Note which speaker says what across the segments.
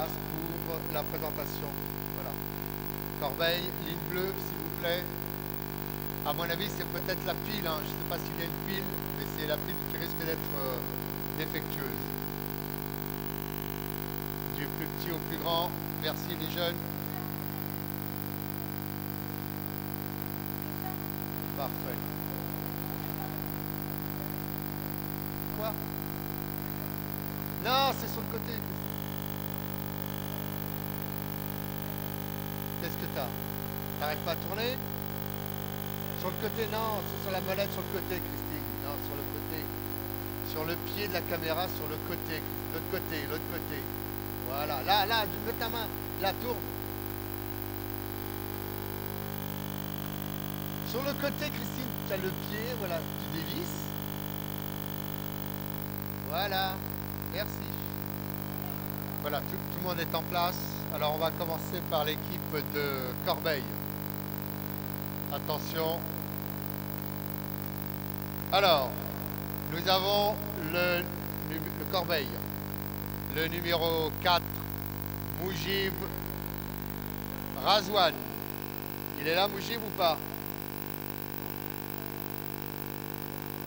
Speaker 1: place pour la présentation. Voilà. Corbeil, ligne bleue, s'il vous plaît. À mon avis, c'est peut-être la pile. Hein. Je ne sais pas s'il y a une pile, mais c'est la pile qui risque d'être défectueuse. Du plus petit au plus grand. Merci les jeunes. Parfait. Quoi? Non, c'est sur le côté. Qu'est-ce que t'as? T'arrêtes pas à tourner? Sur le côté, non, c'est sur la molette sur le côté, Christine. Non, sur le côté. Sur le pied de la caméra, sur le côté. L'autre côté, l'autre côté. Voilà, là, mets ta main. Là, tourne. Sur le côté, Christine, tu as le pied, voilà, tu dévisses. Voilà, merci. Voilà, tout le monde est en place. Alors on va commencer par l'équipe de Corbeil. Attention. Alors, nous avons le Corbeil. Le numéro 4, Moujib Razwan. Il est là, Moujib, ou pas?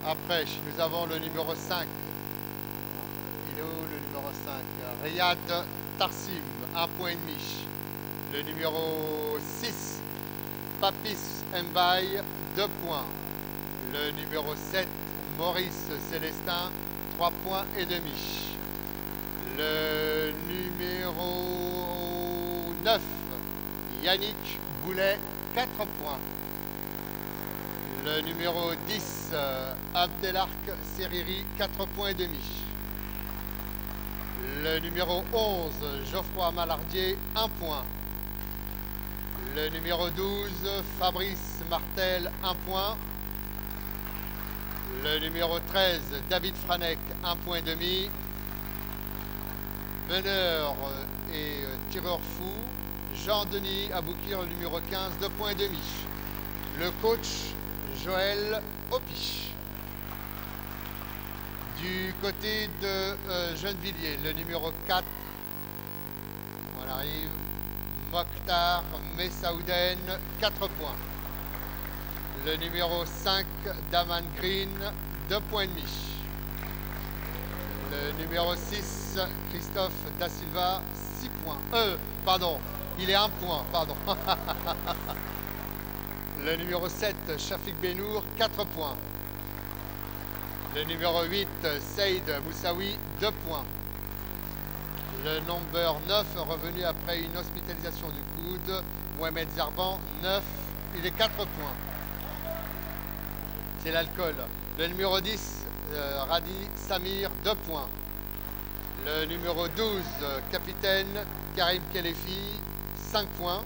Speaker 1: Après, nous avons le numéro 5. Il est où le numéro 5? Riyad Tarsim, 1,5 point. Le numéro 6, Papis Mbaye, 2 points. Le numéro 7, Maurice Célestin, 3,5 points. Le numéro 9, Yannick Boulet, 4 points. Le numéro 10, Abdelark Seriri, 4,5 points. Le numéro 11, Geoffroy Malardier, 1 point. Le numéro 12, Fabrice Martel, 1 point. Le numéro 13, David Franek, 1,5 point. Meneur et tireur fou, Jean-Denis Aboukir, le numéro 15, 2,5 points. Le coach, Joël Opiche. Du côté de Gennevilliers, le numéro 4, on arrive, Mokhtar Messaouden, 4 points. Le numéro 5, Daman Green, 2,5 points. Le numéro 6, Christophe Da Silva, 6 points. Pardon, il est 1 point, pardon. Le numéro 7, Shafik Benour, 4 points. Le numéro 8, Saïd Moussaoui, 2 points. Le number 9, revenu après une hospitalisation du coude, Mohamed Zarban, 9, il est 4 points. C'est l'alcool. Le numéro 10, Radi Samir, 2 points. Le numéro 12, capitaine Karim Kelefi, 5 points.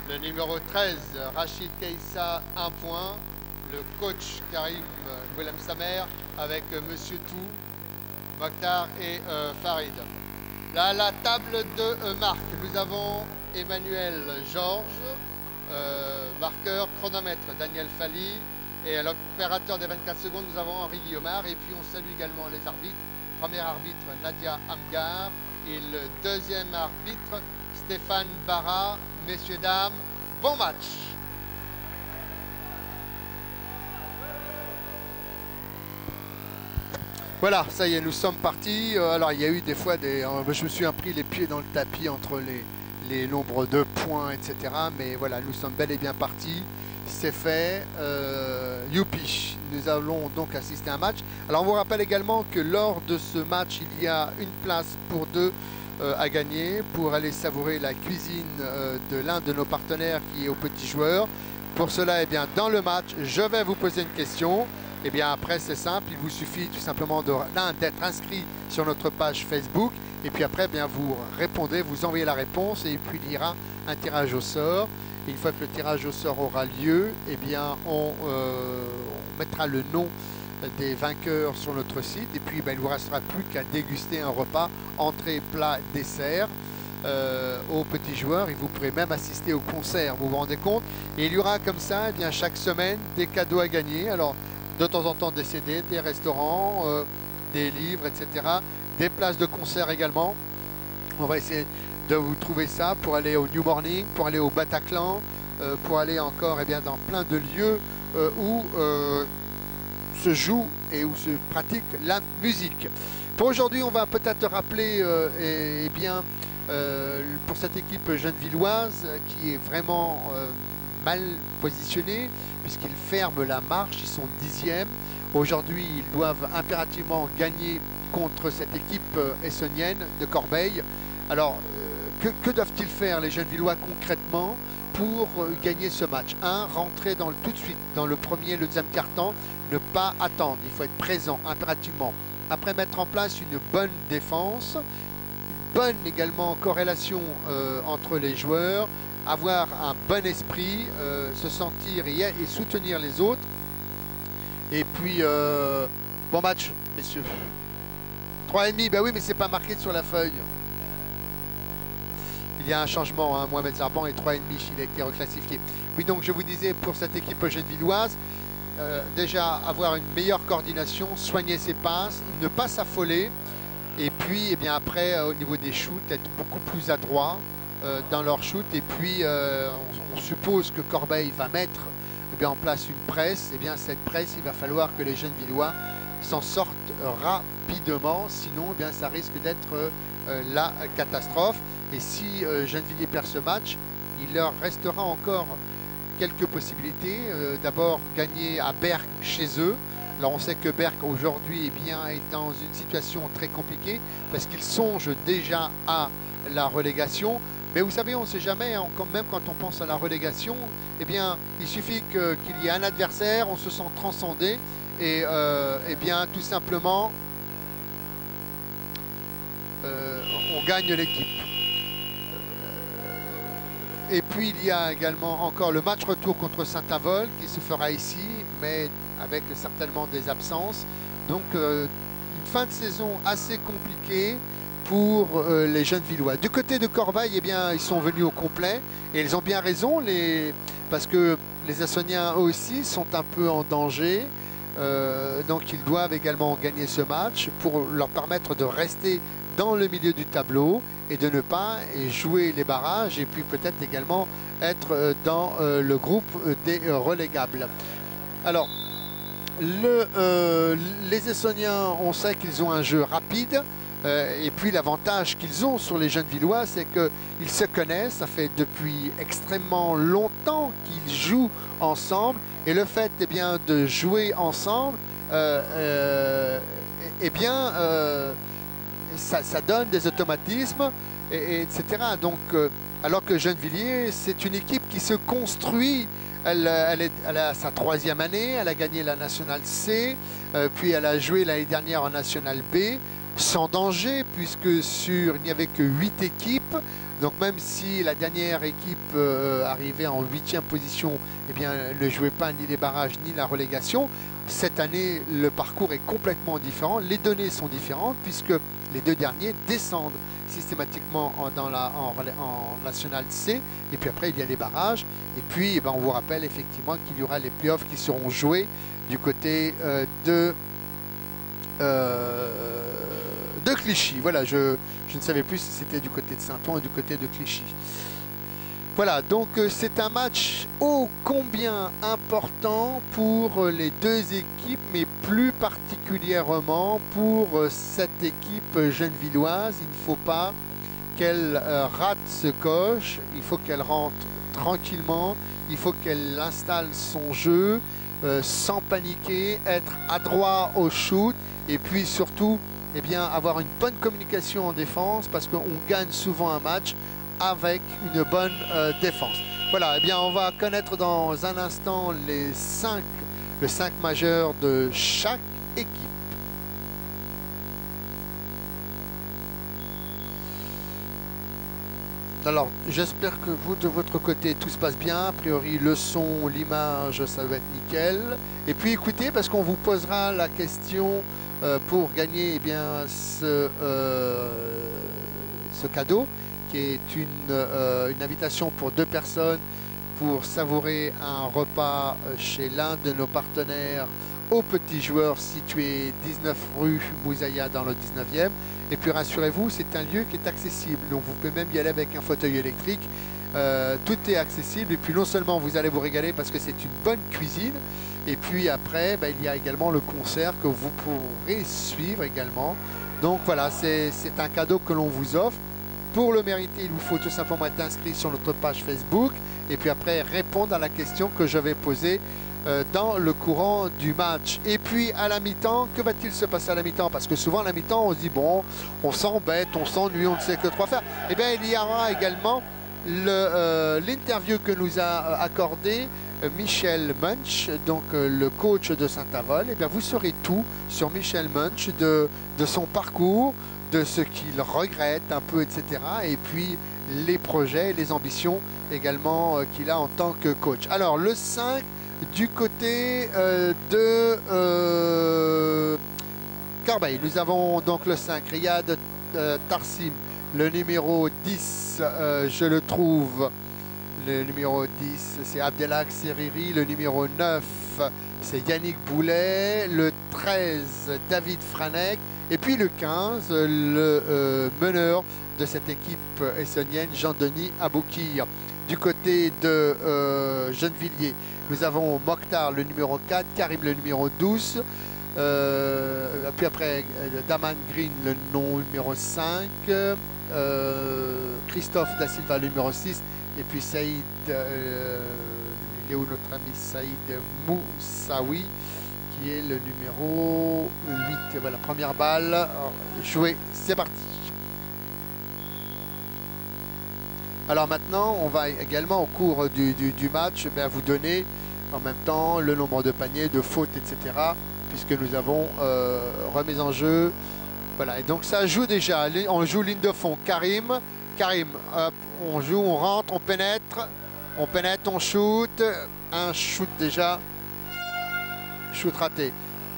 Speaker 1: Le numéro 13, Rachid Keïssa, 1 point. Le coach Karim Willem Samer avec Monsieur Tout, Mokhtar et Farid. Là, à la table de marque, nous avons Emmanuel Georges, marqueur chronomètre Daniel Fally, et à l'opérateur des 24 secondes, nous avons Henri Guillaumard. Et puis on salue également les arbitres. Premier arbitre, Nadia Amgar, et le deuxième arbitre, Stéphane Barra. Messieurs, dames, bon match! Voilà, ça y est, nous sommes partis. Alors, il y a eu des fois je me suis pris les pieds dans le tapis entre les nombres de points, etc. Mais voilà, nous sommes bel et bien partis. C'est fait. Youpi! Nous allons donc assister à un match. Alors, on vous rappelle également que lors de ce match, il y a une place pour 2 à gagner pour aller savourer la cuisine de l'un de nos partenaires qui est aux petits joueurs. Pour cela, eh bien, dans le match, je vais vous poser une question. Et bien après, c'est simple, il vous suffit tout simplement d'être inscrit sur notre page Facebook. Et puis après, eh bien, vous répondez, vous envoyez la réponse et puis il y aura un tirage au sort. Et une fois que le tirage au sort aura lieu, eh bien, on mettra le nom des vainqueurs sur notre site. Et puis, ben, il ne vous restera plus qu'à déguster un repas, entrée, plat, dessert. Aux petits joueurs, et vous pourrez même assister au concert, vous vous rendez compte? Et il y aura comme ça, eh bien, chaque semaine, des cadeaux à gagner. Alors, de temps en temps, des CD, des restaurants, des livres, etc. Des places de concert également. On va essayer de vous trouver ça pour aller au New Morning, pour aller au Bataclan, pour aller encore dans plein de lieux où se joue et où se pratique la musique. Pour aujourd'hui, on va peut-être rappeler pour cette équipe gennevilloise qui est vraiment mal positionnée puisqu'ils ferment la marche, ils sont 10e. Aujourd'hui, ils doivent impérativement gagner contre cette équipe essonnienne de Corbeil. Alors, que doivent-ils faire les Gennevillois concrètement pour gagner ce match? Rentrer tout de suite dans le premier, le deuxième quart-temps, ne pas attendre, il faut être présent impérativement. Après, mettre en place une bonne défense, bonne également corrélation entre les joueurs, avoir un bon esprit, se sentir et soutenir les autres. Et puis, bon match, messieurs. 3,5, ben oui, mais c'est pas marqué sur la feuille. Il y a un changement, Mohamed Zarban est 3,5, il a été reclassifié. Oui, donc je vous disais, pour cette équipe gennevilloise, déjà avoir une meilleure coordination, soigner ses passes, ne pas s'affoler. Et puis, après, au niveau des shoots, être beaucoup plus adroit dans leur shoot. Et puis, on suppose que Corbeil va mettre en place une presse. Cette presse, il va falloir que les Gennevillois s'en sortent rapidement. Sinon, ça risque d'être la catastrophe. Et si Gennevilliers perd ce match, il leur restera encore quelques possibilités. D'abord, gagner à Berck chez eux. Alors, on sait que Berck aujourd'hui est dans une situation très compliquée parce qu'ils songent déjà à la relégation. Mais vous savez, on ne sait jamais, même quand on pense à la relégation, il suffit qu'il y ait un adversaire, on se sent transcendé et tout simplement, on gagne l'équipe. Et puis il y a également encore le match retour contre Saint-Avold qui se fera ici, mais avec certainement des absences. Donc une fin de saison assez compliquée pour les Gennevillois. Du côté de Corbeil, ils sont venus au complet et ils ont bien raison, parce que les Essonniens aussi sont un peu en danger. Donc ils doivent également gagner ce match pour leur permettre de rester dans le milieu du tableau et de ne pas jouer les barrages et puis peut-être également être dans le groupe des relégables. Alors, les Essonniens, on sait qu'ils ont un jeu rapide et puis l'avantage qu'ils ont sur les Gennevillois, c'est qu'ils se connaissent, ça fait depuis extrêmement longtemps qu'ils jouent ensemble et le fait de jouer ensemble, ça donne des automatismes, etc. Donc, alors que Gennevilliers, c'est une équipe qui se construit. Elle a sa 3e année, elle a gagné la Nationale C, puis elle a joué l'année dernière en Nationale B, sans danger, puisque il n'y avait que 8 équipes. Donc même si la dernière équipe arrivait en 8e position, ne jouait pas ni les barrages ni la relégation, cette année, le parcours est complètement différent. Les données sont différentes puisque les 2 derniers descendent systématiquement en National C. Et puis après, il y a les barrages. Et puis, on vous rappelle effectivement qu'il y aura les playoffs qui seront joués du côté de Clichy. Voilà, je ne savais plus si c'était du côté de Saint-Ouen ou du côté de Clichy. Voilà, donc c'est un match ô combien important pour les deux équipes, mais plus particulièrement pour cette équipe gennevilloise. Il ne faut pas qu'elle rate ce coche, il faut qu'elle rentre tranquillement, il faut qu'elle installe son jeu sans paniquer, être adroit au shoot et puis surtout avoir une bonne communication en défense parce qu'on gagne souvent un match avec une bonne défense. Voilà, on va connaître dans un instant les 5 majeurs de chaque équipe. Alors, j'espère que vous, de votre côté, tout se passe bien. A priori, le son, l'image, ça va être nickel. Et puis, écoutez, parce qu'on vous posera la question pour gagner ce cadeau, qui est une invitation pour 2 personnes pour savourer un repas chez l'un de nos partenaires aux petits joueurs situés 19 rue Moussaïa dans le 19e. Et puis rassurez-vous, c'est un lieu qui est accessible. Donc vous pouvez même y aller avec un fauteuil électrique. Tout est accessible. Et puis non seulement vous allez vous régaler parce que c'est une bonne cuisine. Et puis après, ben, il y a également le concert que vous pourrez suivre également. Donc voilà, c'est un cadeau que l'on vous offre. Pour le mériter, il vous faut tout simplement être inscrit sur notre page Facebook. Et puis après, répondre à la question que je vais poser dans le courant du match. Et puis à la mi-temps, que va-t-il se passer à la mi-temps? Parce que souvent à la mi-temps, on se dit bon, on s'embête, on s'ennuie, on ne sait que quoi faire. Eh bien, il y aura également l'interview que nous a accordé Michel Munch, donc le coach de Saint-Avold. Eh bien, vous saurez tout sur Michel Munch, de son parcours, de ce qu'il regrette un peu, etc. Et puis les projets, les ambitions également qu'il a en tant que coach. Alors le 5 du côté de Corbeil, nous avons donc le 5, Riyad Tarsim, le numéro 10, je le trouve, le numéro 10 c'est Abdelhak Seriri, le numéro 9 c'est Yannick Boulet, le 13 David Franek, et puis le 15 le meneur de cette équipe essonnienne, Jean-Denis Aboukir. Du côté de Gennevilliers, nous avons Mokhtar le numéro 4, Karim le numéro 12, puis après Daman Green le numéro 5, Christophe Da Silva le numéro 6, et puis Saïd, il est où notre ami Saïd Moussaoui, qui est le numéro 8. Voilà, première balle, jouée, c'est parti. Alors maintenant, on va également au cours du match vous donner en même temps le nombre de paniers, de fautes, etc. Puisque nous avons remis en jeu. Voilà, et donc ça joue déjà. On joue ligne de fond. Karim, hop, on joue, on rentre, on pénètre, on shoot. Un shoot déjà. Shoot raté.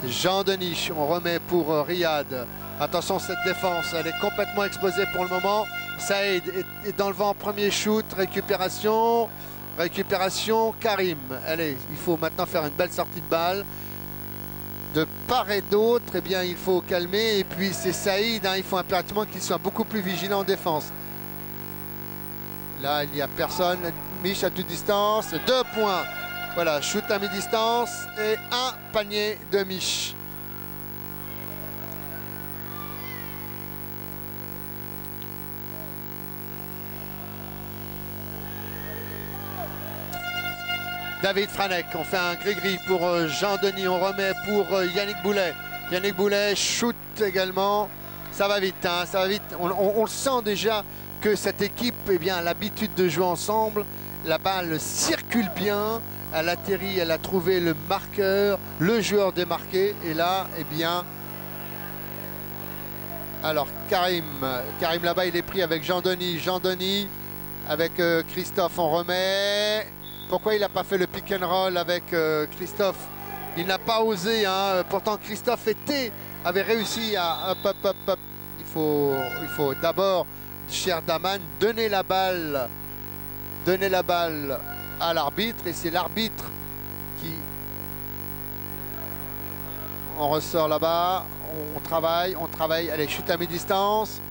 Speaker 1: Jean-Denis, on remet pour Riyad. Attention, cette défense, elle est complètement exposée pour le moment. Saïd est dans le vent, premier shoot, récupération, Karim. Allez, il faut maintenant faire une belle sortie de balle. De part et d'autre, eh bien, il faut calmer. Et puis c'est Saïd, hein, il faut impérativement qu'il soit beaucoup plus vigilant en défense. Là, il n'y a personne. Mich à toute distance, 2 points. Voilà, shoot à mi-distance et un panier de Mich. David Franek, on fait un gris-gris pour Jean-Denis, on remet pour Yannick Boulet. Yannick Boulet, shoot également. Ça va vite, hein, ça va vite. On le sent déjà que cette équipe eh bien, a l'habitude de jouer ensemble. La balle circule bien, elle atterrit, elle a trouvé le marqueur, le joueur démarqué. Et là, eh bien, alors Karim là-bas, il est pris avec Jean-Denis avec Christophe, on remet. Pourquoi il n'a pas fait le pick and roll avec Christophe? Il n'a pas osé, hein. Pourtant Christophe avait réussi à... Hop. Il faut d'abord, cher Daman, donner la balle à l'arbitre. Et c'est l'arbitre qui... On ressort là-bas, on travaille. Allez, chute à mi-distance.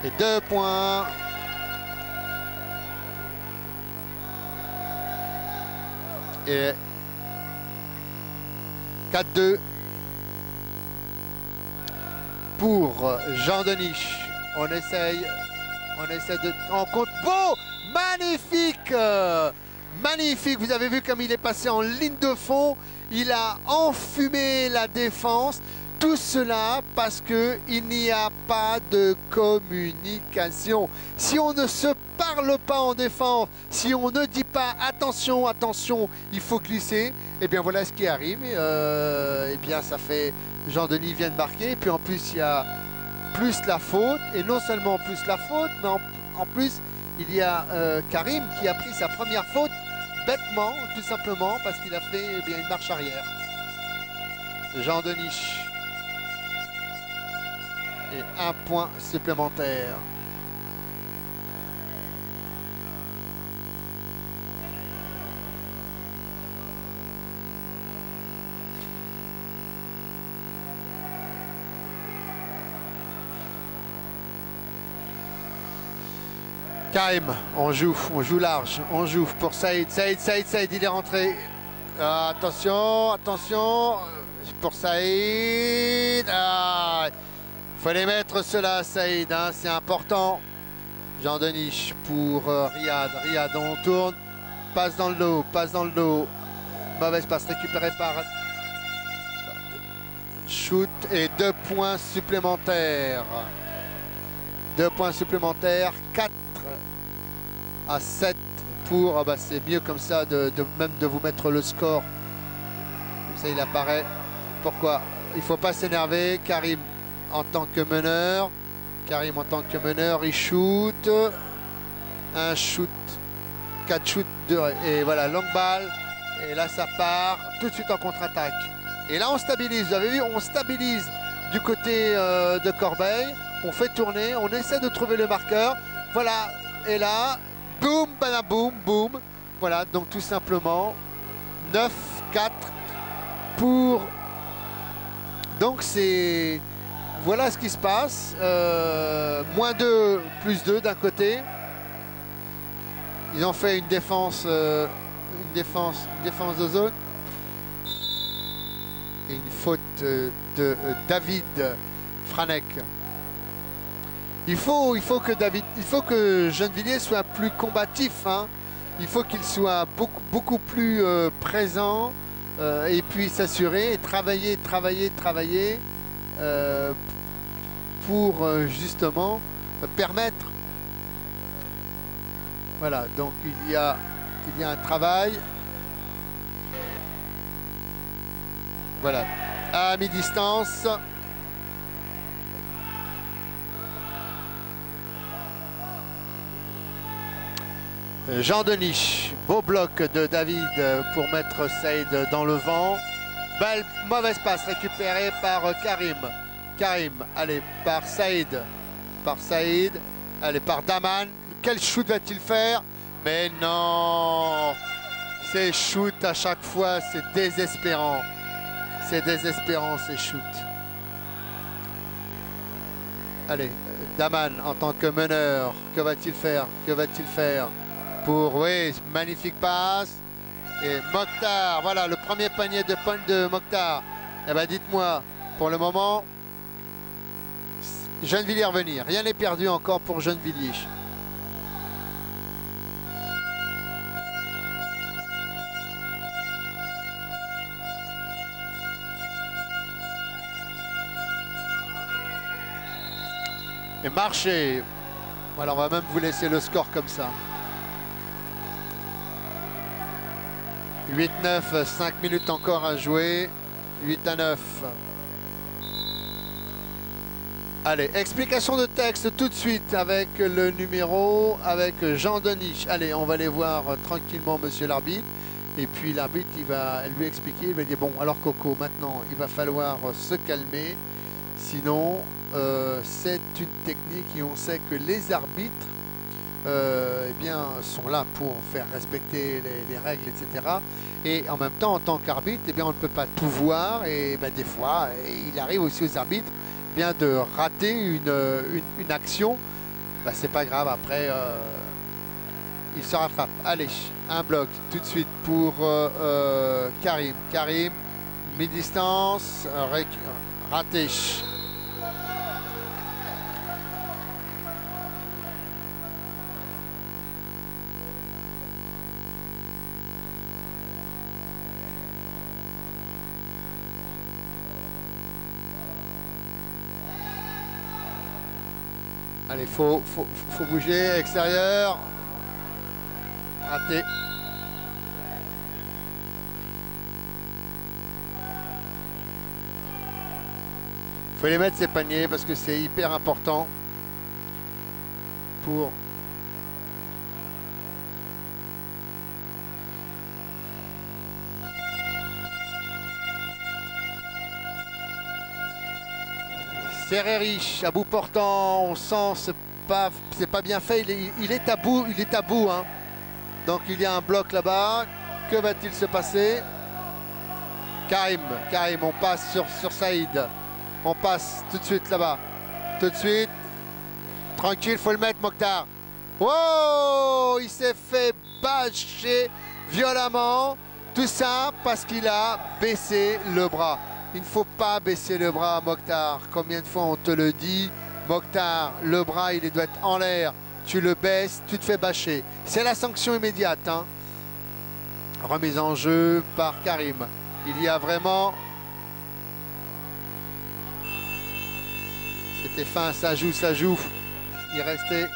Speaker 1: Et 2 points. Et 4-2 pour Jean-Denis. On essaye de... On compte beau, magnifique, magnifique. Vous avez vu comme il est passé en ligne de fond. Il a enfumé la défense. Tout cela parce qu'il n'y a pas de communication. Si on ne se parle pas en défense, si on ne dit pas attention, attention, il faut glisser, et bien voilà ce qui arrive. Et bien ça fait Jean-Denis vient de marquer, et puis en plus il y a plus la faute, et non seulement plus la faute, mais en plus il y a Karim qui a pris sa première faute bêtement, tout simplement parce qu'il a fait eh bien, une marche arrière. Jean-Denis. Et un point supplémentaire. Karim, on joue large, on joue pour Saïd, Saïd, il est rentré. Attention, attention, pour Saïd. Faut les mettre cela, Saïd, hein, c'est important. Jean-Denis pour Riyad, on tourne, passe dans le dos, mauvaise passe récupérée par Shoot et 2 points supplémentaires. 2 points supplémentaires, 4 à 7 pour... c'est mieux comme ça même de vous mettre le score. Comme ça il apparaît. Pourquoi? Il ne faut pas s'énerver. Karim en tant que meneur. Il shoot. Un shoot. 4 shoots. Et voilà, longue balle. Et là ça part tout de suite en contre-attaque. Et là on stabilise. Vous avez vu, on stabilise du côté de Corbeil. On fait tourner, on essaie de trouver le marqueur. Voilà, et là, boum, bada, boum, boum. Voilà, donc tout simplement, 9-4 pour... Donc c'est... Voilà ce qui se passe. -2, +2 d'un côté. Ils ont fait une défense de zone. Et une faute de David Franek. Il faut que Gennevilliers soit plus combatif, hein. Il faut qu'il soit beaucoup plus présent et puis s'assurer et travailler pour justement permettre. Voilà, donc il y a un travail. Voilà, à mi-distance. Jean-Denis, beau bloc de David pour mettre Saïd dans le vent. Belle, mauvaise passe récupérée par Karim, allez, par Saïd, allez, par Daman. Quel shoot va-t-il faire? Mais non, ces shoots à chaque fois, c'est désespérant. C'est désespérant ces shoots. Allez, Daman en tant que meneur, que va-t-il faire? Pour, oui, magnifique passe. Et Mokhtar, voilà le premier panier de Mokhtar. Eh bien dites-moi, pour le moment, Gennevilliers revenir. Rien n'est perdu encore pour Gennevilliers. Et marchez. Voilà, on va même vous laisser le score comme ça. 8-9, 5 minutes encore à jouer. 8-9. Allez, explication de texte tout de suite avec le numéro, avec Jean-Denis. Allez, on va aller voir tranquillement monsieur l'arbitre. Et puis l'arbitre, il va lui expliquer, il va dire, bon, alors Coco, maintenant, il va falloir se calmer. Sinon, c'est une technique et on sait que les arbitres eh bien, sont là pour faire respecter les règles, etc. Et en même temps, en tant qu'arbitre, eh bien, on ne peut pas tout voir. Et ben, des fois, il arrive aussi aux arbitres eh bien, de rater une action. Ben, c'est pas grave, après, il se rattrape. Allez, un bloc tout de suite pour Karim. Karim, mi-distance, raté. Allez, faut bouger, extérieur. Raté. Faut les mettre ces paniers parce que c'est hyper important pour Serreri à bout portant, on sent c'est pas bien fait, il est à bout, hein. Donc il y a un bloc là-bas. Que va-t-il se passer? Karim, on passe sur Saïd. On passe tout de suite là-bas. Tout de suite. Tranquille, faut le mettre Mokhtar. Oh, il s'est fait bâcher violemment. Tout ça parce qu'il a baissé le bras. Il ne faut pas baisser le bras, Mokhtar. Combien de fois on te le dit, Mokhtar, le bras, il doit être en l'air. Tu le baisses, tu te fais bâcher. C'est la sanction immédiate. Hein. Remise en jeu par Karim. Il y a vraiment... C'était fin, ça joue, ça joue. Il restait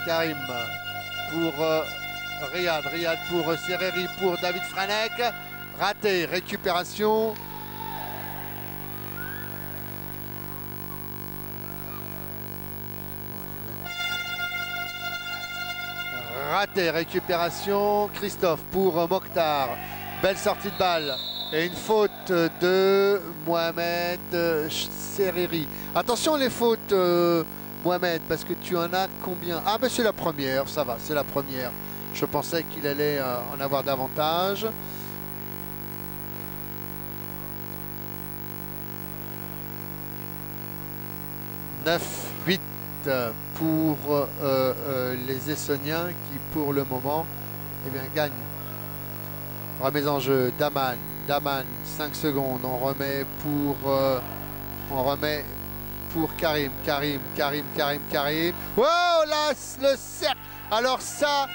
Speaker 1: Karim pour Riyad. Riyad pour Serreri, pour David Franek. Raté, récupération. Raté, récupération. Christophe pour Mokhtar. Belle sortie de balle. Et une faute de Mohamed Serreri. Attention les fautes, Mohamed, parce que tu en as combien? Ah ben c'est la première, ça va, c'est la première. Je pensais qu'il allait en avoir davantage. « 9-8 pour les Essoniens qui, pour le moment, eh bien, gagnent. Remise en jeu, Daman, 5 secondes, on remet pour Karim. Wow, là, le cercle. Alors ça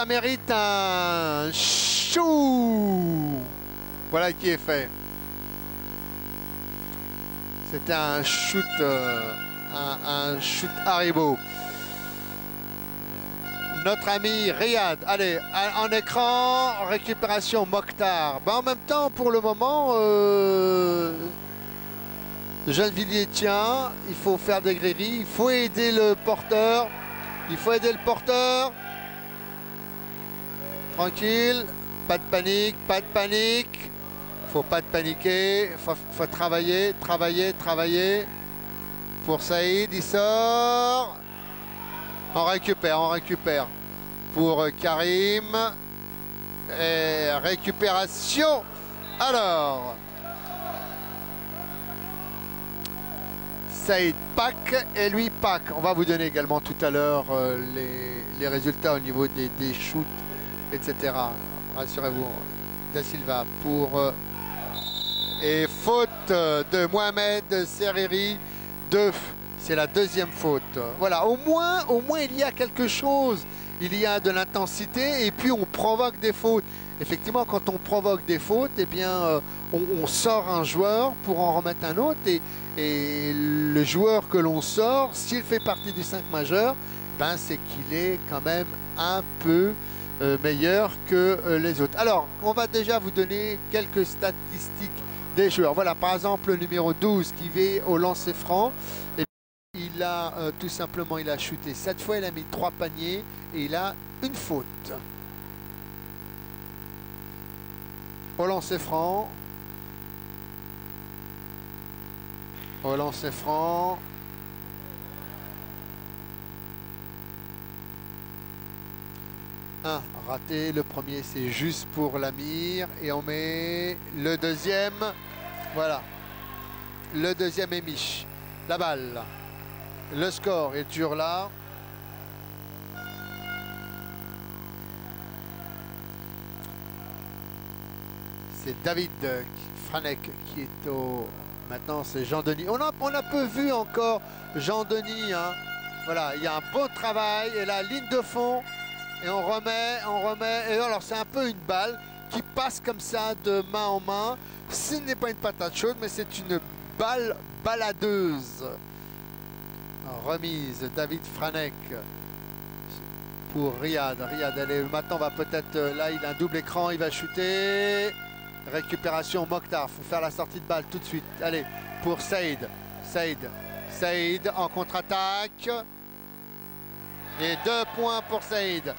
Speaker 1: mérite un chou. Voilà qui est fait. C'était un shoot, un shoot Haribo. Notre ami Riyad, allez, en écran, récupération Mokhtar. Ben, en même temps, pour le moment, Gennevilliers tient, il faut faire des grilleries, il faut aider le porteur. Tranquille, pas de panique. Faut pas de paniquer, faut travailler. Pour Saïd, il sort. On récupère. Pour Karim. Et récupération. Alors. Saïd Pack et lui Pack. On va vous donner également tout à l'heure les résultats au niveau des shoots, etc. Rassurez-vous. Da Silva pour... et faute de Mohamed Serreri. C'est la deuxième faute. Voilà, au moins il y a quelque chose. Il y a de l'intensité et puis on provoque des fautes. Effectivement, quand on provoque des fautes, eh bien, on sort un joueur pour en remettre un autre. Et le joueur que l'on sort, s'il fait partie du 5 majeur, ben, c'est qu'il est quand même un peu meilleur que les autres. Alors, on va déjà vous donner quelques statistiques des joueurs. Voilà, par exemple, le numéro 12 qui va au lancer franc. Il a tout simplement, il a shooté 7 fois, il a mis 3 paniers et il a une faute. Au lancer franc. Un raté, le premier c'est juste pour la mire et on met le deuxième. Voilà, le deuxième est Mich. La balle, le score est toujours là. C'est David Franek qui est au... Maintenant c'est Jean-Denis. On a peu vu encore Jean-Denis. Hein. Voilà, il y a un beau travail et la ligne de fond. Et on remet. Et alors c'est un peu une balle qui passe comme ça de main en main. Ce n'est pas une patate chaude, mais c'est une balle baladeuse. Remise David Franek pour Riyad. Allez, maintenant va peut-être... Là, il a un double écran, il va shooter. Récupération Mokhtar. Il faut faire la sortie de balle tout de suite. Allez, pour Saïd. Saïd en contre-attaque. Et 2 points pour Saïd.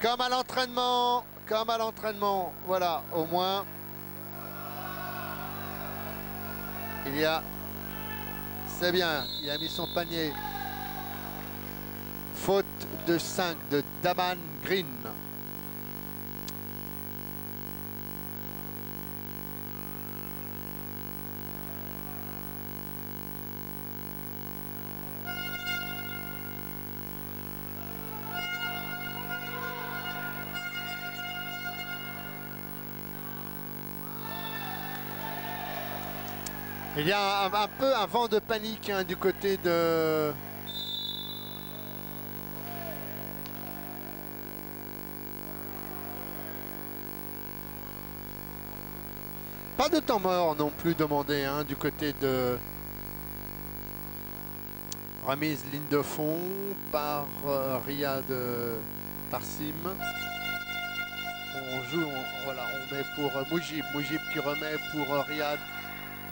Speaker 1: Comme à l'entraînement. Voilà, au moins. C'est bien. Il a mis son panier. Faute de 5 de Daman Green. Il y a un peu un vent de panique hein, du côté de... Pas de temps mort non plus demandé hein, du côté de... Remise ligne de fond par Riyad Tarsim. On joue, voilà, on met pour Moujib qui remet pour Riyad.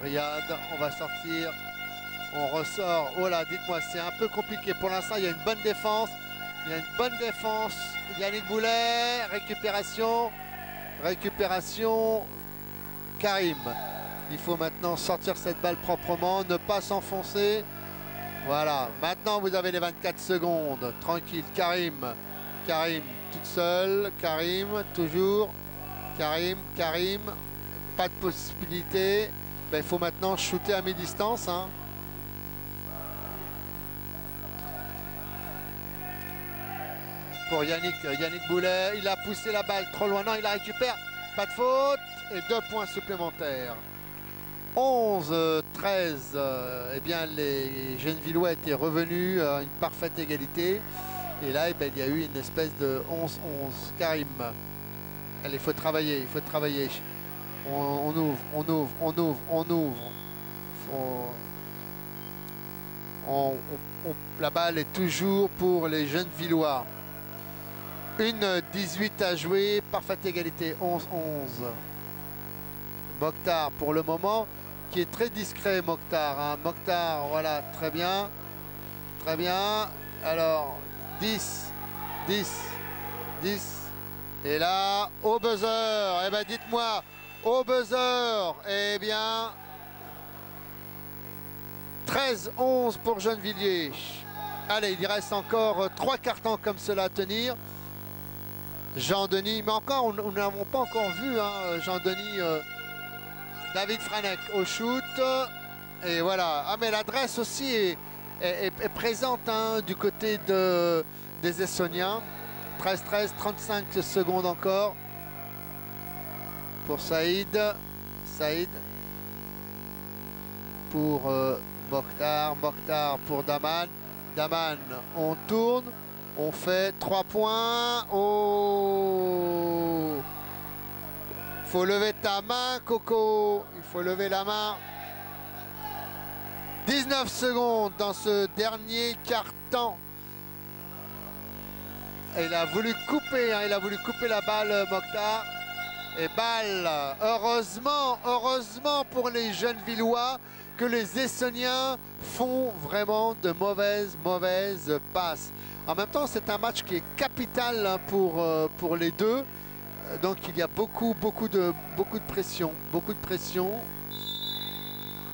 Speaker 1: Riyad, on va sortir, on ressort. Oh là, dites-moi, c'est un peu compliqué. Pour l'instant, il y a une bonne défense. Il y a une bonne défense. Yannick Boulet, récupération. Récupération. Karim. Il faut maintenant sortir cette balle proprement, ne pas s'enfoncer. Voilà, maintenant vous avez les 24 secondes. Tranquille, Karim. Karim, toute seule. Karim, toujours. Karim. Pas de possibilité. Ben, il faut maintenant shooter à mi-distance. Hein. Pour Yannick Boulet, il a poussé la balle trop loin. Non, il la récupère. Pas de faute. Et 2 points supplémentaires. 11-13. Eh bien, les Gennevillois étaient revenus à une parfaite égalité. Et là, eh bien, il y a eu une espèce de 11-11. Karim. Allez, il faut travailler. On ouvre. La balle est toujours pour les Gennevillois. 1-18 à jouer, parfaite égalité, 11-11. Mokhtar pour le moment, qui est très discret, Mokhtar. Hein. Mokhtar, voilà, très bien. Alors, 10. Et là, au buzzer, eh bien, dites-moi, au buzzer, eh bien, 13-11 pour Gennevilliers. Allez, il reste encore 3 cartons comme cela à tenir. Jean-Denis, mais encore, nous n'avons pas encore vu hein, Jean-Denis, David Franek au shoot. Et voilà. Ah, mais l'adresse aussi est présente hein, du côté des Essoniens. 13-13, 35 secondes encore pour Saïd. Pour Mokhtar pour Daman. On tourne. On fait 3 points. Oh! Faut lever ta main, Coco. Il faut lever la main. 19 secondes dans ce dernier quart-temps. Il a voulu couper, hein, la balle, Mokhtar. Et balle, heureusement pour les Gennevillois que les Essoniens font vraiment de mauvaises passes. En même temps, c'est un match qui est capital hein, pour les deux. Donc il y a beaucoup de pression.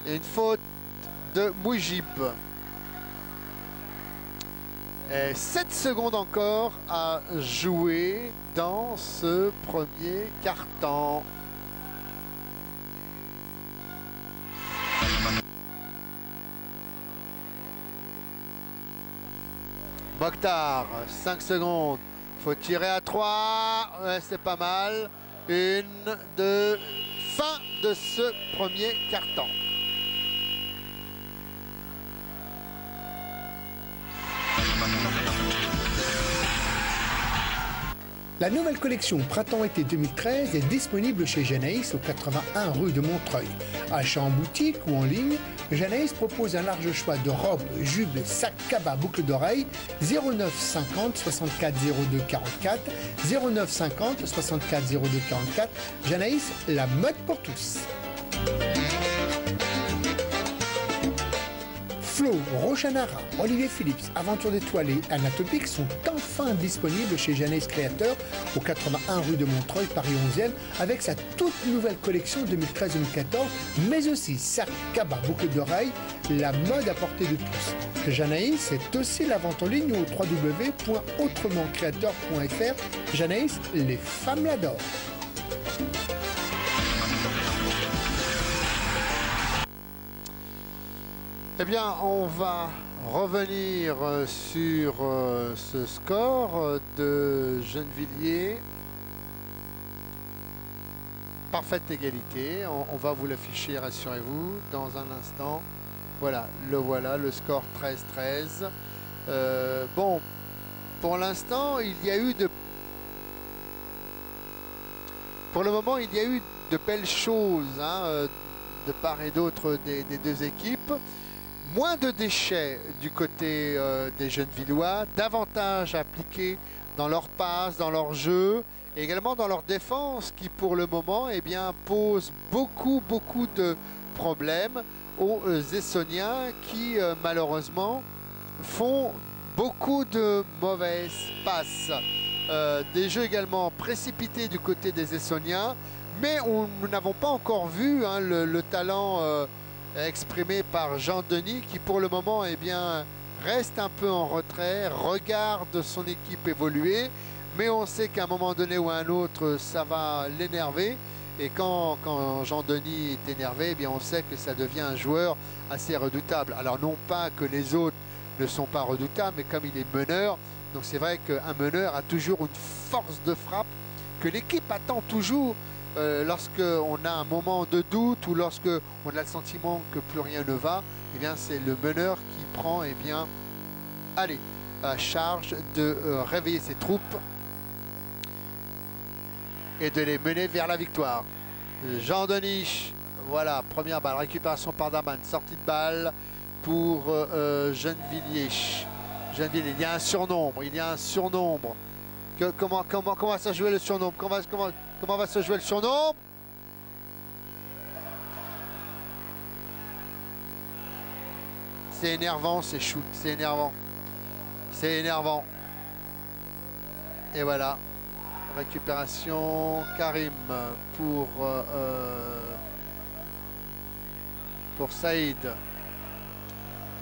Speaker 1: Et une faute de Moujib. Et 7 secondes encore à jouer dans ce premier quart-temps. Mokhtar, 5 secondes. Faut tirer à 3. Ouais, c'est pas mal. 1, 2. Fin de ce premier quart-temps.
Speaker 2: La nouvelle collection Printemps-été 2013 est disponible chez Janaïs au 81 rue de Montreuil. Achat en boutique ou en ligne, Janaïs propose un large choix de robes, jupes, sacs, cabas, boucles d'oreilles 09 50 64 02 44 09 50 64 02 44. Janaïs, la mode pour tous. Flo, Rochanara, Olivier Phillips, Aventure d'étoilée, Anatopique sont enfin disponibles chez Janaïs Créateur au 81 rue de Montreuil, Paris 11e, avec sa toute nouvelle collection 2013-2014, mais aussi sacs, cabas, boucles d'oreilles, la mode à portée de tous. Janaïs, c'est aussi la vente en ligne au www.autrementcreateur.fr. Janaïs, les femmes l'adorent.
Speaker 1: Eh bien, on va revenir sur ce score de Gennevilliers. parfaite égalité. On va vous l'afficher, rassurez-vous, dans un instant. Voilà, le score 13-13. Bon, pour l'instant, pour le moment, il y a eu de belles choses, hein, de part et d'autre des deux équipes. Moins de déchets du côté des Gennevillois, davantage appliqués dans leur passe, dans leur jeu, et également dans leur défense qui pour le moment eh bien, pose beaucoup de problèmes aux Essonniens qui malheureusement font beaucoup de mauvaises passes. Des jeux également précipités du côté des Essonniens, mais nous n'avons pas encore vu hein, le talent exprimé par Jean-Denis qui pour le moment eh bien, reste un peu en retrait, regarde son équipe évoluer, mais on sait qu'à un moment donné ou à un autre ça va l'énerver, et quand Jean-Denis est énervé, eh bien, on sait que ça devient un joueur assez redoutable. Alors non pas que les autres ne sont pas redoutables, mais comme il est meneur, donc c'est vrai qu'un meneur a toujours une force de frappe que l'équipe attend toujours lorsqu'on a un moment de doute ou lorsqu'on a le sentiment que plus rien ne va, eh bien c'est le meneur qui prend eh bien, allez, à charge de réveiller ses troupes et de les mener vers la victoire. Jean-Denis, voilà, première balle, récupération par Daman, sortie de balle pour Gennevilliers. Gennevilliers, il y a un surnombre, comment va se jouer le surnombre? Comment va se jouer le surnombre? C'est énervant ces shoots, c'est énervant. C'est énervant. Et voilà. Récupération Karim pour Saïd.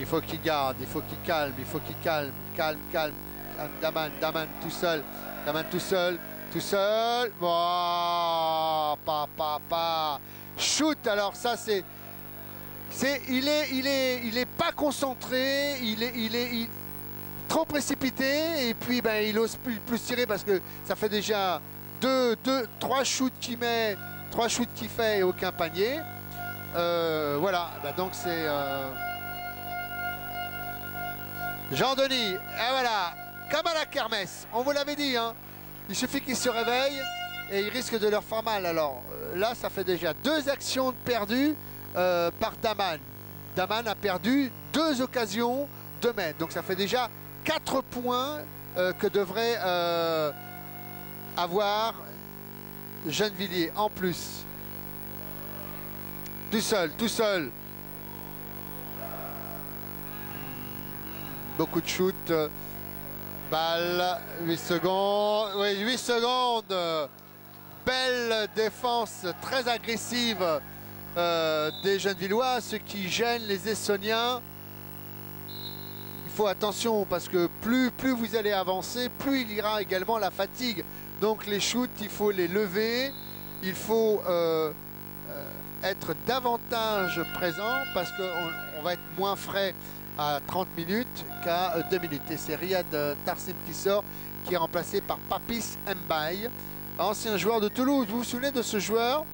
Speaker 1: Il faut qu'il garde, il faut qu'il calme, calme. Daman tout seul. Oh, pas. Shoot, alors ça c'est. Il est pas concentré, il est trop précipité, et puis ben, il ose plus tirer parce que ça fait déjà 3 shoots qu'il fait et aucun panier. Voilà, ben donc c'est Jean-Denis, et voilà, comme à la kermesse, on vous l'avait dit, hein, il suffit qu'il se réveille et il risque de leur faire mal. Alors là, ça fait déjà 2 actions perdues par Daman. Daman a perdu 2 occasions de mètre, donc ça fait déjà 4 points que devrait avoir Gennevilliers en plus. Tout seul. Beaucoup de shoots. Balle, 8 secondes. Oui, 8 secondes. Belle défense très agressive des Gennevillois, ce qui gêne les Essoniens. Il faut attention parce que plus vous allez avancer, plus il y aura également la fatigue. Donc les shoots, il faut les lever, il faut être davantage présent parce qu'on va être moins frais à 30 minutes qu'à 2 minutes. Et c'est Riyad Tarsim qui sort, qui est remplacé par Papis Mbaye, ancien joueur de Toulouse. Vous vous souvenez de ce joueur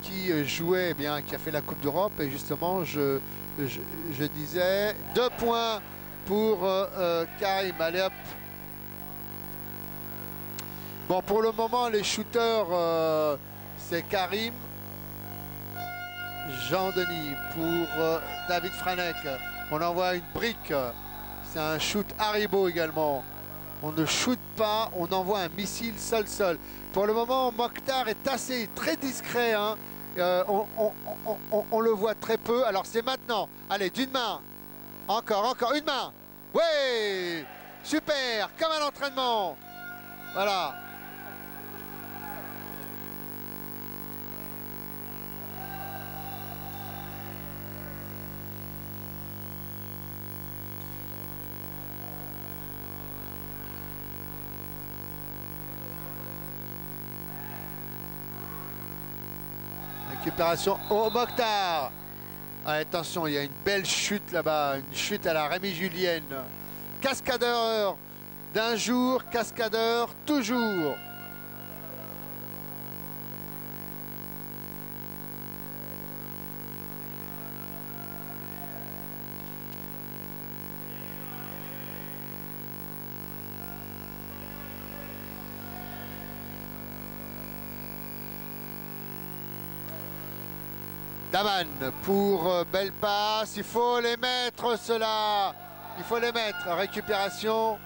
Speaker 1: qui jouait, eh bien, qui a fait la Coupe d'Europe, et justement je disais 2 points pour Karim. Allez hop. Bon, pour le moment les shooters c'est Karim, Jean-Denis pour David Franek. On envoie une brique, c'est un shoot Haribo également. On ne shoot pas, on envoie un missile sol. Pour le moment, Mokhtar est très discret, hein. On le voit très peu. Alors c'est maintenant. Allez, d'une main. Encore une main. Ouais, super, comme un entraînement. Voilà. Récupération au Mokhtar. Attention, il y a une belle chute là-bas, une chute à la Rémi Julienne. Cascadeur d'un jour, cascadeur toujours. Daman pour belle passe, il faut les mettre cela, il faut les mettre, récupération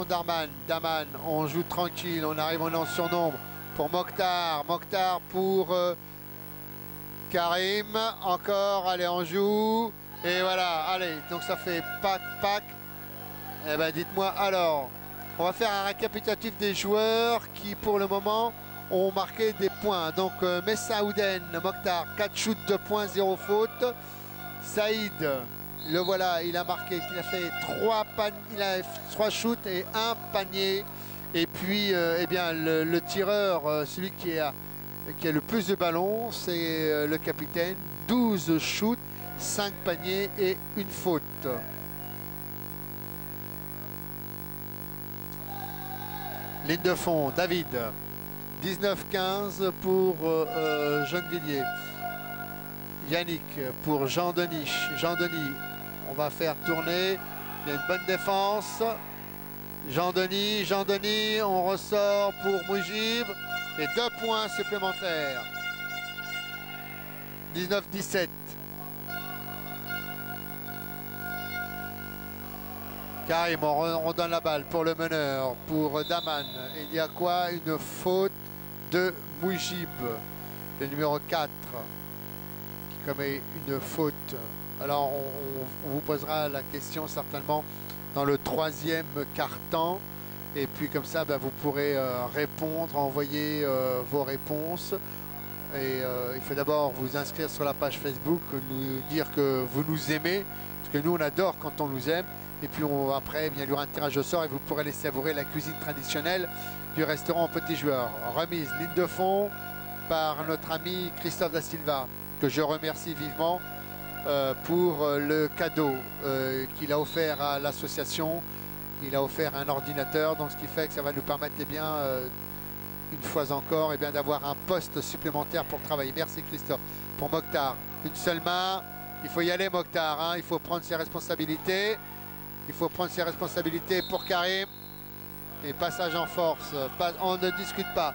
Speaker 1: d'Arman, Daman, on joue tranquille, on arrive, on est en surnombre pour Mokhtar, Mokhtar pour Karim, encore, allez on joue, et voilà, allez, donc ça fait pack, et ben dites-moi alors, on va faire un récapitulatif des joueurs qui pour le moment ont marqué des points. Donc Messaouden, Mokhtar, 4 shoots, 2 points, 0 faute. Saïd, le voilà, il a marqué, il a fait 3 shoots et 1 panier. Et puis eh bien, le tireur, celui qui a le plus de ballons, c'est le capitaine, 12 shoots, 5 paniers et 1 faute. Ligne de fond, David. 19-15 pour Gennevilliers. Yannick pour Jean-Denis. Jean-Denis, on va faire tourner. Il y a une bonne défense. Jean-Denis, on ressort pour Moujib. Et 2 points supplémentaires. 19-17. Karim, on donne la balle pour le meneur, pour Daman. Il y a quoi? Une faute de Moujib, le numéro 4, qui commet une faute. Alors on vous posera la question certainement dans le 3e quart-temps. Et puis comme ça, vous pourrez répondre, envoyer vos réponses. Et il faut d'abord vous inscrire sur la page Facebook, nous dire que vous nous aimez, parce que nous on adore quand on nous aime. Et puis après, eh bien, il y aura un tirage au sort et vous pourrez les savourer la cuisine traditionnelle du restaurant Petit Joueur. Remise, ligne de fond par notre ami Christophe Da Silva, que je remercie vivement pour le cadeau qu'il a offert à l'association. Il a offert un ordinateur, donc ce qui fait que ça va nous permettre une fois encore d'avoir un poste supplémentaire pour travailler. Merci Christophe. Pour Mokhtar, une seule main, il faut y aller Mokhtar, hein, il faut prendre ses responsabilités. Il faut prendre ses responsabilités pour Karim. Et passage en force. On ne discute pas.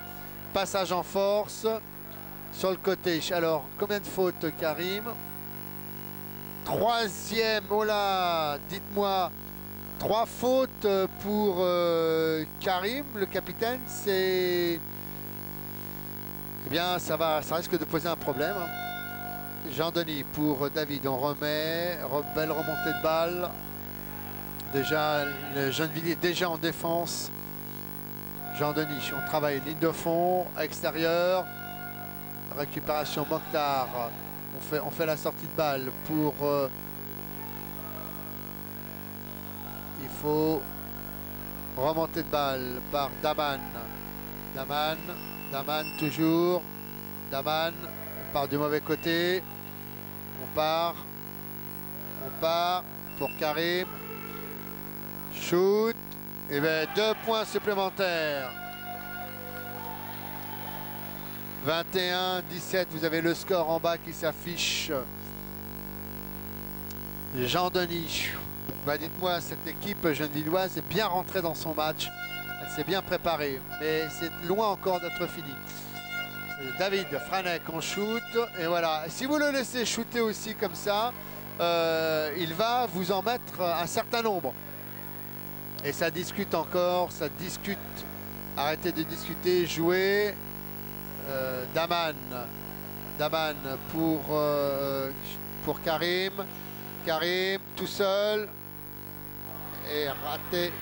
Speaker 1: Passage en force sur le côté. Alors, combien de fautes Karim? 3e. Oh là, dites-moi. 3 fautes pour Karim, le capitaine. C'est... Eh bien, ça risque de poser un problème. Jean-Denis pour David. On remet. Belle remontée de balle. Déjà, le Gennevilliers est déjà en défense. Jean-Denis, on travaille ligne de fond, extérieur. Récupération Mokhtar. On fait la sortie de balle pour... il faut remonter de balle par Daman. Daman toujours. Daman part du mauvais côté. On part pour Karim. Shoot, et bien 2 points supplémentaires. 21-17, vous avez le score en bas qui s'affiche. Jean-Denis, dites-moi, cette équipe gennevilloise est bien rentrée dans son match. Elle s'est bien préparée, mais c'est loin encore d'être fini. David Franek, on shoot, et voilà. Si vous le laissez shooter aussi comme ça, il va vous en mettre un certain nombre. Et ça discute encore, ça discute. Arrêtez de discuter, jouez. Daman pour Karim. Karim tout seul. Et raté.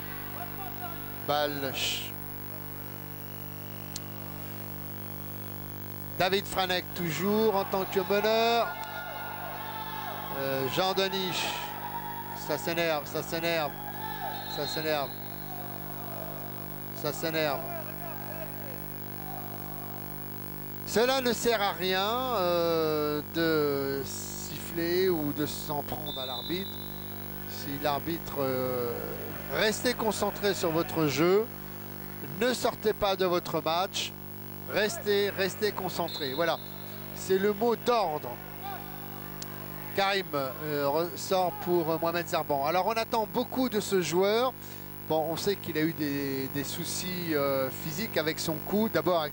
Speaker 1: Balle. David Franek toujours en tant que meneur. Jean-Denis. Ça s'énerve. Cela ne sert à rien de siffler ou de s'en prendre à l'arbitre. Si l'arbitre... restez concentré sur votre jeu. Ne sortez pas de votre match. Restez concentré. Voilà. C'est le mot d'ordre. Karim sort pour Mohamed Zarban. Alors on attend beaucoup de ce joueur. Bon, on sait qu'il a eu des soucis physiques avec son cou. D'abord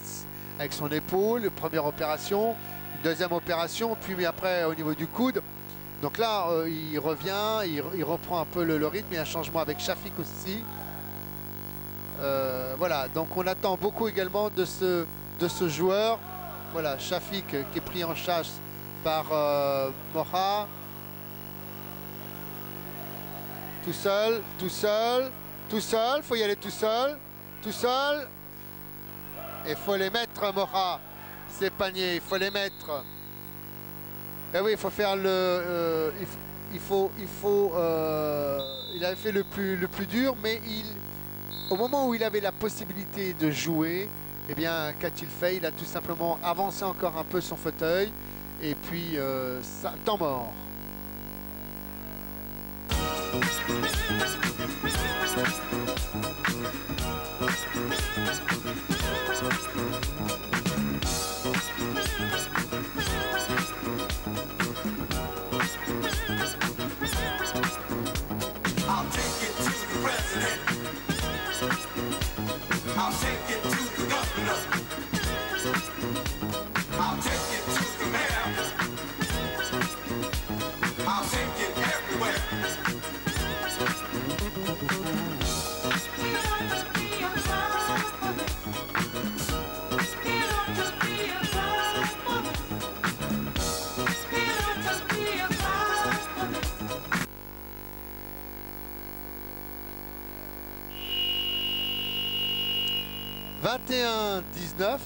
Speaker 1: avec son épaule, première opération. deuxième opération, puis après au niveau du coude. Donc là, il revient, il reprend un peu le rythme. Il y a un changement avec Shafik aussi. Voilà, donc on attend beaucoup également de ce joueur. Voilà, Shafik qui est pris en chasse par Moha. Tout seul, tout seul, tout seul. Faut y aller tout seul, tout seul. Et faut les mettre, Moha. Ces paniers, il faut les mettre. Ben oui, il faut faire le... il avait fait le plus dur, mais au moment où il avait la possibilité de jouer, eh bien, qu'a-t-il fait? Il a tout simplement avancé encore un peu son fauteuil, et puis, ça, temps mort.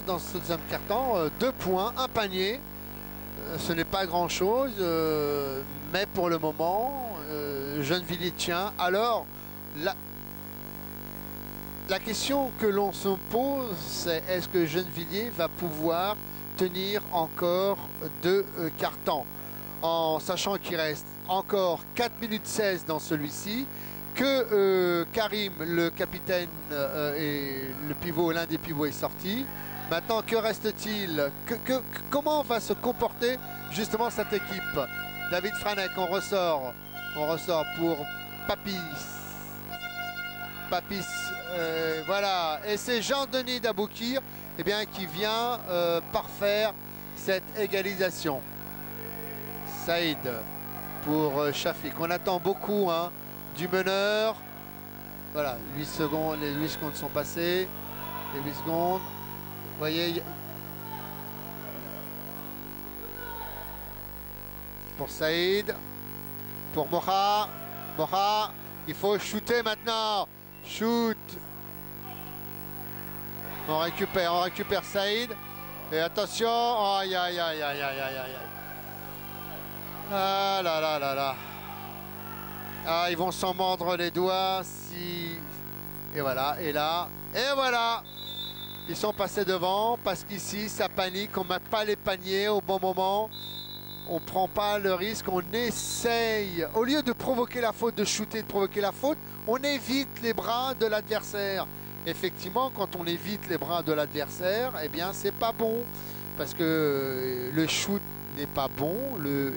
Speaker 1: Dans ce deuxième carton, 2 points, un panier. Ce n'est pas grand chose, mais pour le moment, Gennevilliers tient. Alors, la question que l'on se pose, c'est est-ce que Gennevilliers va pouvoir tenir encore 2 cartons, en sachant qu'il reste encore 4 minutes 16 dans celui-ci, que Karim, le capitaine et le pivot, l'un des pivots est sorti. Maintenant, que reste-t-il? Comment va se comporter justement cette équipe? David Franek, on ressort pour Papis. Voilà, et c'est Jean-Denis Daboukir qui vient parfaire cette égalisation. Saïd pour Shafik. On attend beaucoup du meneur. Voilà, 8 secondes, les 8 secondes sont passées. Les 8 secondes. Vous voyez, pour Saïd, pour Moha. Moha, il faut shooter maintenant. Shoot. On récupère Saïd. Et attention, aïe aïe aïe aïe aïe aïe aïe. Ah là là là là. Ah, ils vont s'en mordre les doigts si... Et voilà, et là, et voilà. Ils sont passés devant parce qu'ici, ça panique, on ne met pas les paniers au bon moment. On ne prend pas le risque, on essaye. Au lieu de provoquer la faute, de shooter, de provoquer la faute, on évite les bras de l'adversaire. Effectivement, quand on évite les bras de l'adversaire, eh bien, c'est pas bon. Parce que le shoot n'est pas bon.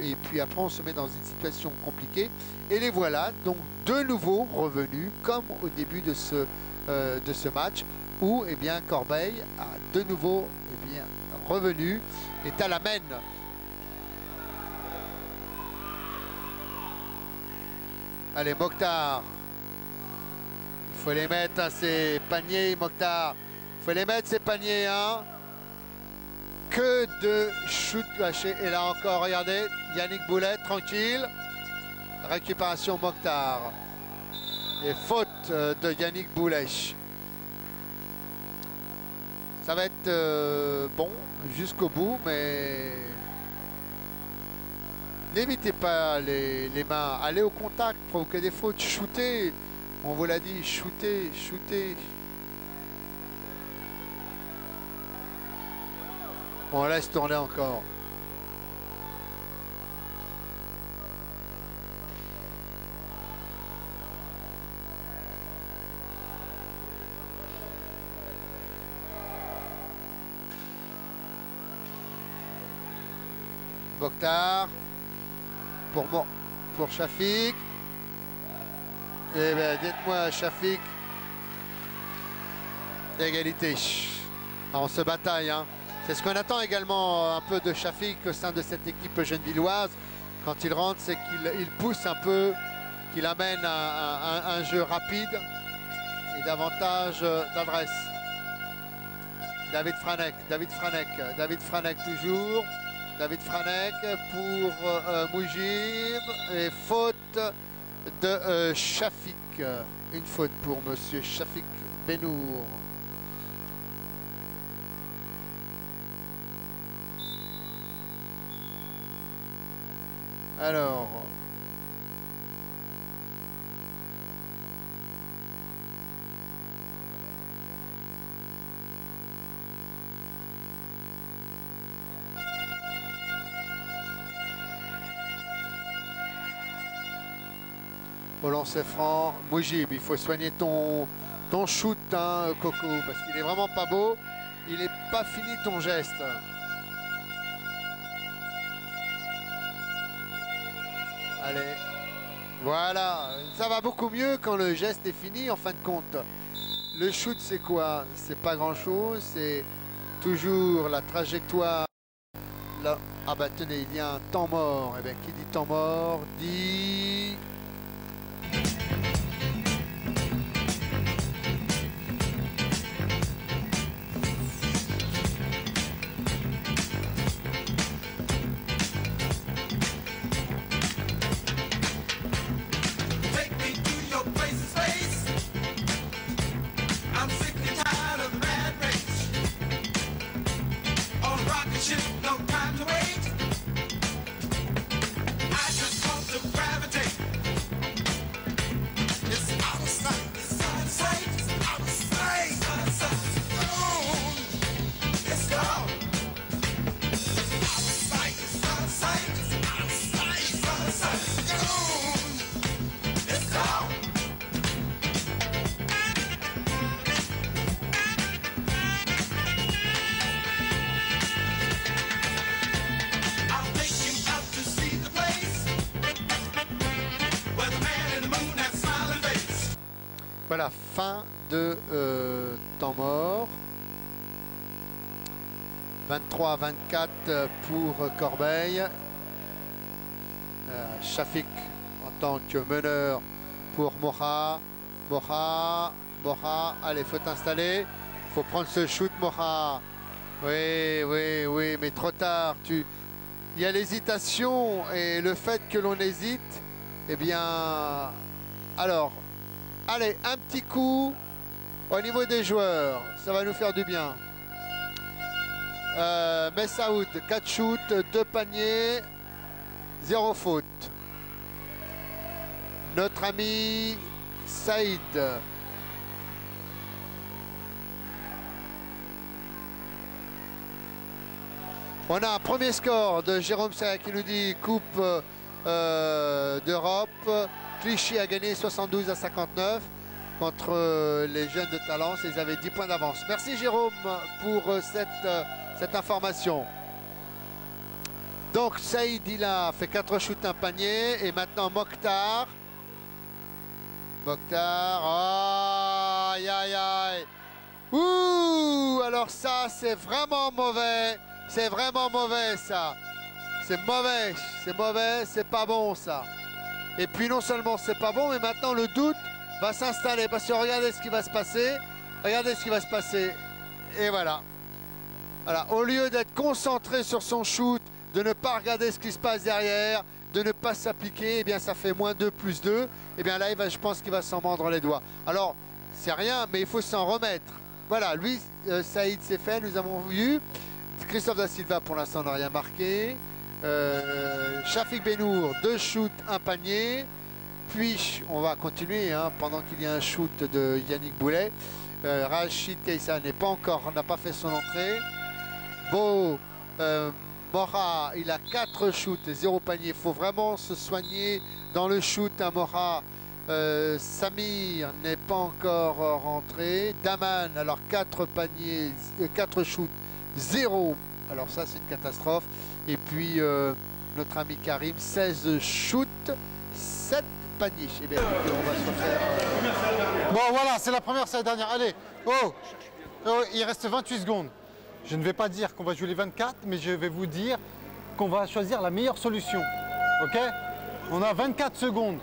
Speaker 1: Et puis après, on se met dans une situation compliquée. Et les voilà, donc, de nouveau revenus, comme au début de ce match, où eh bien, Corbeil a de nouveau revenu, est à la mène. Allez, Mokhtar. Il faut les mettre, ces paniers, Mokhtar. Il faut les mettre, ces paniers. Que de shoot lâché. Et là encore, regardez, Yannick Boulet, tranquille. Récupération Mokhtar. Et faute de Yannick Boulet. Ça va être bon jusqu'au bout, mais n'évitez pas les mains. Allez au contact, provoquez des fautes, shootez. On vous l'a dit, shootez, shootez. On laisse tourner encore. Mokhtar pour Shafik. Eh bien, dites-moi, Shafik, égalité. On se bataille, C'est ce qu'on attend également un peu de Shafik au sein de cette équipe gennevilloise. Quand il rentre, c'est qu'il pousse un peu, qu'il amène un jeu rapide et davantage d'adresse. David Franek toujours. David Franek pour Moujib et faute de Shafik. Une faute pour monsieur Shafik Benour. Alors, au lancer franc, Moujib, il faut soigner ton shoot, hein, Coco, parce qu'il est vraiment pas beau. Il n'est pas fini ton geste. Allez, voilà, ça va beaucoup mieux quand le geste est fini en fin de compte. Le shoot, c'est quoi? C'est pas grand chose, c'est toujours la trajectoire. Là, ah bah tenez, il y a un temps mort. Eh bien, qui dit temps mort dit... Voilà, fin de temps mort. 23-24 pour Corbeil. Shafik en tant que meneur pour Moha. Moha, allez, faut t'installer. Faut prendre ce shoot, Moha. Oui, mais trop tard. Il y a l'hésitation et le fait que l'on hésite, eh bien, alors... Allez, un petit coup au niveau des joueurs, ça va nous faire du bien. Messaoud, 4 shoots, 2 paniers, 0 faute. Notre ami Saïd. On a un premier score de Jérôme Serra qui nous dit Coupe d'Europe. Clichy a gagné 72-59 contre les jeunes de Talence. Ils avaient 10 points d'avance. Merci Jérôme pour cette information. Donc Saïd il a fait 4 shoots, un panier. Et maintenant Mokhtar. Oh, aïe aïe aïe. Ouh, alors ça c'est vraiment mauvais. C'est vraiment mauvais ça. C'est mauvais, c'est pas bon ça. Et puis non seulement c'est pas bon, mais maintenant le doute va s'installer. Parce que regardez ce qui va se passer. Regardez ce qui va se passer. Et voilà. Voilà. Au lieu d'être concentré sur son shoot, de ne pas regarder ce qui se passe derrière, de ne pas s'appliquer, eh bien ça fait moins 2 plus 2. Eh bien là, je pense qu'il va s'en mordre les doigts. Alors, c'est rien, mais il faut s'en remettre. Voilà, lui, Saïd s'est fait, nous avons vu. Christophe Da Silva, pour l'instant, n'a rien marqué. Shafik Benour, 2 shoots, 1 panier. Puis on va continuer hein, pendant qu'il y a un shoot de Yannick Boulet. Rachid Keïssa n'a pas fait son entrée. Mora, il a 4 shoots et 0 panier. Il faut vraiment se soigner dans le shoot à Mora. Samir n'est pas encore rentré. Daman, alors 4 paniers, 4 shoots, 0. Alors ça c'est une catastrophe. Et puis notre ami Karim, 16 shoots, 7 paniers. Eh bien, on va se refaire.
Speaker 3: Bon voilà, c'est la première, c'est la dernière. Allez, oh, il reste 28 secondes. je ne vais pas dire qu'on va jouer les 24, mais je vais vous dire qu'on va choisir la meilleure solution. Ok? On a 24 secondes.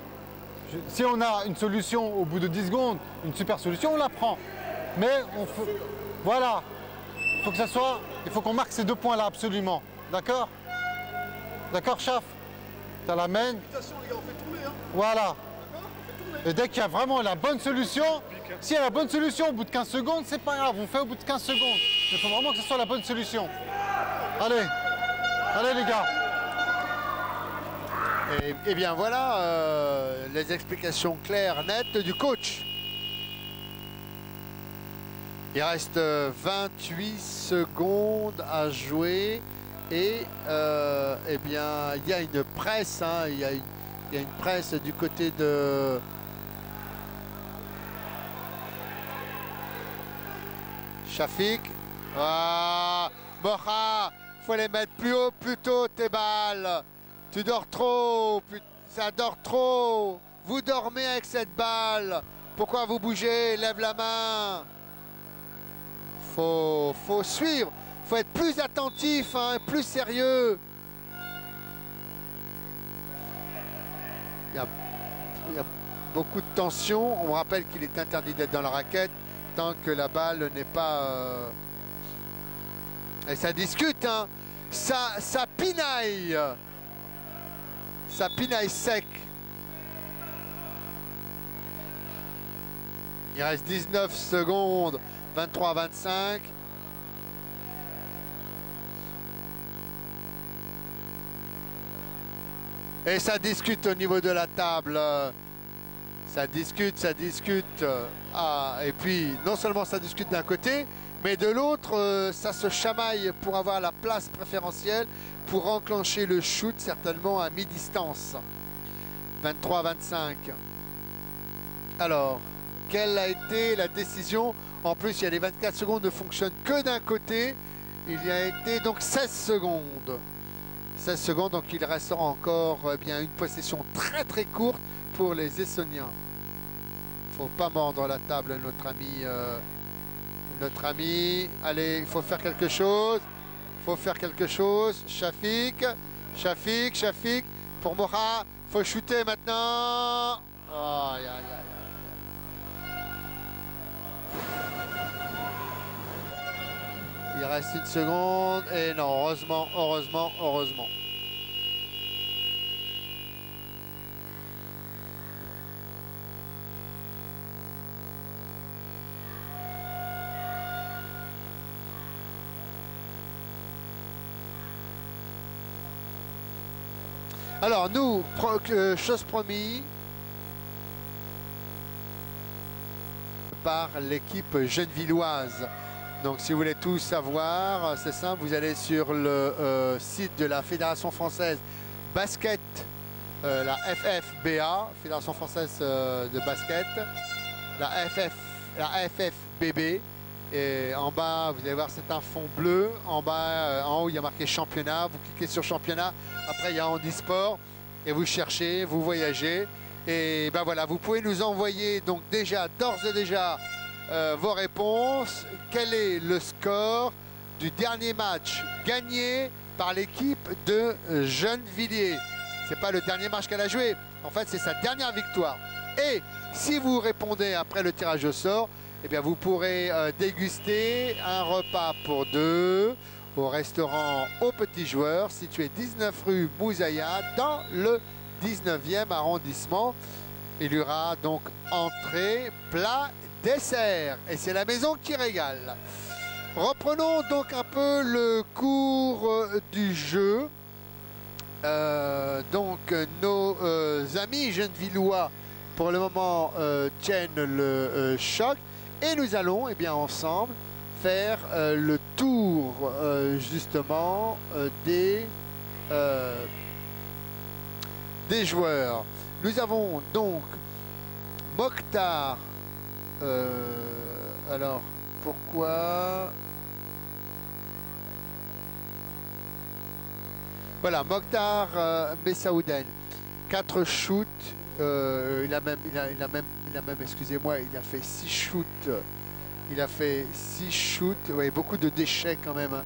Speaker 3: Si on a une solution au bout de 10 secondes, une super solution, on la prend. Mais voilà, il faut que ça soit, il faut qu'on marque ces 2 points-là absolument. D'accord? D'accord, Chaf? Tu la main. Voilà. Et dès qu'il y a vraiment la bonne solution, s'il y a la bonne solution au bout de 15 secondes, c'est pas grave, on fait au bout de 15 secondes. Il faut vraiment que ce soit la bonne solution. Allez, allez les gars.
Speaker 1: Et bien voilà les explications claires, nettes du coach. Il reste 28 secondes à jouer et eh bien il y a une presse, hein, il y a une presse du côté de Shafik. Ah, Borja, faut les mettre plus haut, plus tôt tes balles. Tu dors trop, ça dort trop. Vous dormez avec cette balle. Pourquoi vous bougez? Lève la main. Faut suivre. Faut être plus attentif, hein, plus sérieux. Il y a beaucoup de tension. On rappelle qu'il est interdit d'être dans la raquette tant que la balle n'est pas... Et ça discute, hein. Ça pinaille. Ça pinaille sec. Il reste 19 secondes, 23-25. Et ça discute au niveau de la table. Ça discute, ça discute. Ah, et puis, non seulement ça discute d'un côté, mais de l'autre, ça se chamaille pour avoir la place préférentielle pour enclencher le shoot, certainement à mi-distance. 23-25. Alors, quelle a été la décision? En plus, il y a les 24 secondes ne fonctionnent que d'un côté. Il y a été donc 16 secondes. 16 secondes, donc il restera encore bien une possession très très courte pour les Essoniens. Faut pas mordre la table, notre ami. Allez, il faut faire quelque chose. Faut faire quelque chose. Shafik. Pour Moha, faut shooter maintenant. Aïe, aïe, aïe. Il reste une seconde. Et non, heureusement. Alors nous, chose promise par l'équipe gennevilloise. Donc si vous voulez tout savoir, c'est simple, vous allez sur le site de la Fédération Française Basket, la FFBA, Fédération Française de Basket, la FFBB. Et en bas, vous allez voir, c'est un fond bleu. En bas, en haut, il y a marqué championnat. Vous cliquez sur championnat. Après, il y a handisport. Et vous cherchez, vous voyagez. Et ben voilà, vous pouvez nous envoyer donc d'ores et déjà vos réponses. Quel est le score du dernier match gagné par l'équipe de Gennevilliers? C'est pas le dernier match qu'elle a joué. En fait, c'est sa dernière victoire. Et si vous répondez après le tirage au sort, eh bien, vous pourrez déguster un repas pour 2 au restaurant Aux Petits Joueurs, situé 19 rue Moussaïa, dans le 19e arrondissement. Il y aura donc entrée, plat, dessert. Et c'est la maison qui régale. Reprenons donc un peu le cours du jeu. Donc, nos amis gennevillois, pour le moment, tiennent le choc. Et nous allons, eh bien, ensemble, faire le tour, justement, des joueurs. Nous avons donc Mokhtar. Alors, pourquoi? Voilà, Mokhtar Messaouden. 4 shoots. Il a même, excusez-moi, il a fait 6 shoots Il a fait 6 shoots, ouais, beaucoup de déchets quand même, hein.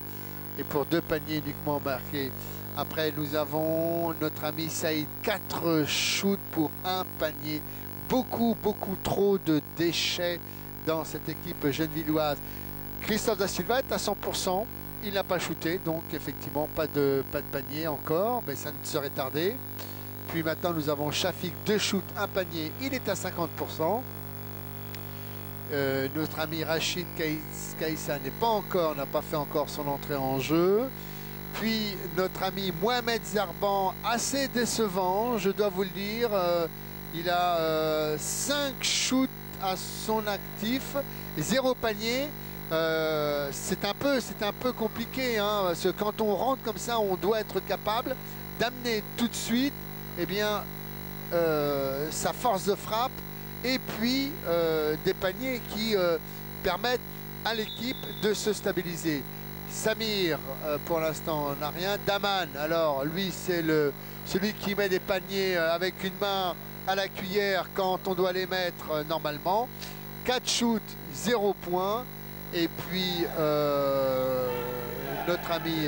Speaker 1: Et pour 2 paniers uniquement marqués. Après, nous avons notre ami Saïd, 4 shoots pour 1 panier. Beaucoup trop de déchets dans cette équipe gennevilloise. Christophe Da Silva est à 100%. Il n'a pas shooté, donc effectivement pas de panier encore, mais ça ne serait tardé. Puis maintenant nous avons Shafik, 2 shoots, 1 panier, il est à 50%. Notre ami Rachid Kaïssa n'a pas fait encore son entrée en jeu. Puis notre ami Mohamed Zarban, assez décevant, je dois vous le dire. Il a 5 shoots à son actif, 0 panier. C'est un peu compliqué, hein, parce que quand on rentre comme ça, on doit être capable d'amener tout de suite, eh bien, sa force de frappe et puis des paniers qui permettent à l'équipe de se stabiliser. Samir, pour l'instant, n'a rien. Daman, alors lui, c'est celui qui met des paniers avec une main à la cuillère quand on doit les mettre normalement. 4 shoots, 0 points. Et puis notre ami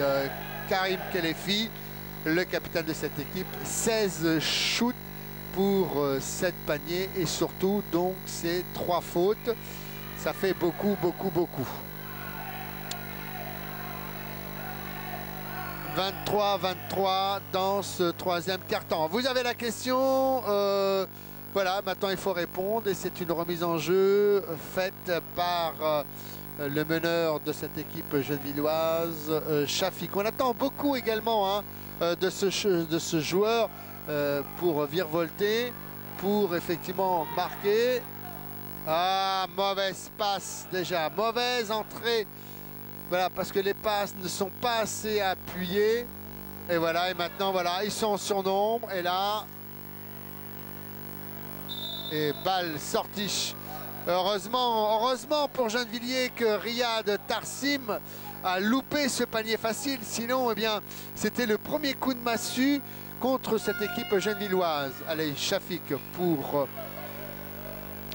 Speaker 1: Karim Kelefi, le capitaine de cette équipe, 16 shoots pour 7 paniers et surtout donc c'est 3 fautes. Ça fait beaucoup. 23-23 dans ce 3e quart-temps. Vous avez la question, voilà, maintenant il faut répondre et c'est une remise en jeu faite par le meneur de cette équipe gennevilloise, Shafik. On attend beaucoup également, hein, de ce joueur pour virevolter, pour effectivement marquer. Ah, mauvaise passe déjà, mauvaise entrée. Voilà, parce que les passes ne sont pas assez appuyées. Et voilà, et maintenant, voilà, ils sont en surnombre. Et là, et balle sortie. Heureusement pour Gennevilliers que Riyad Tarsim a loupé ce panier facile. Sinon, eh bien, c'était le premier coup de massue contre cette équipe gennevilloise. Allez, Shafik pour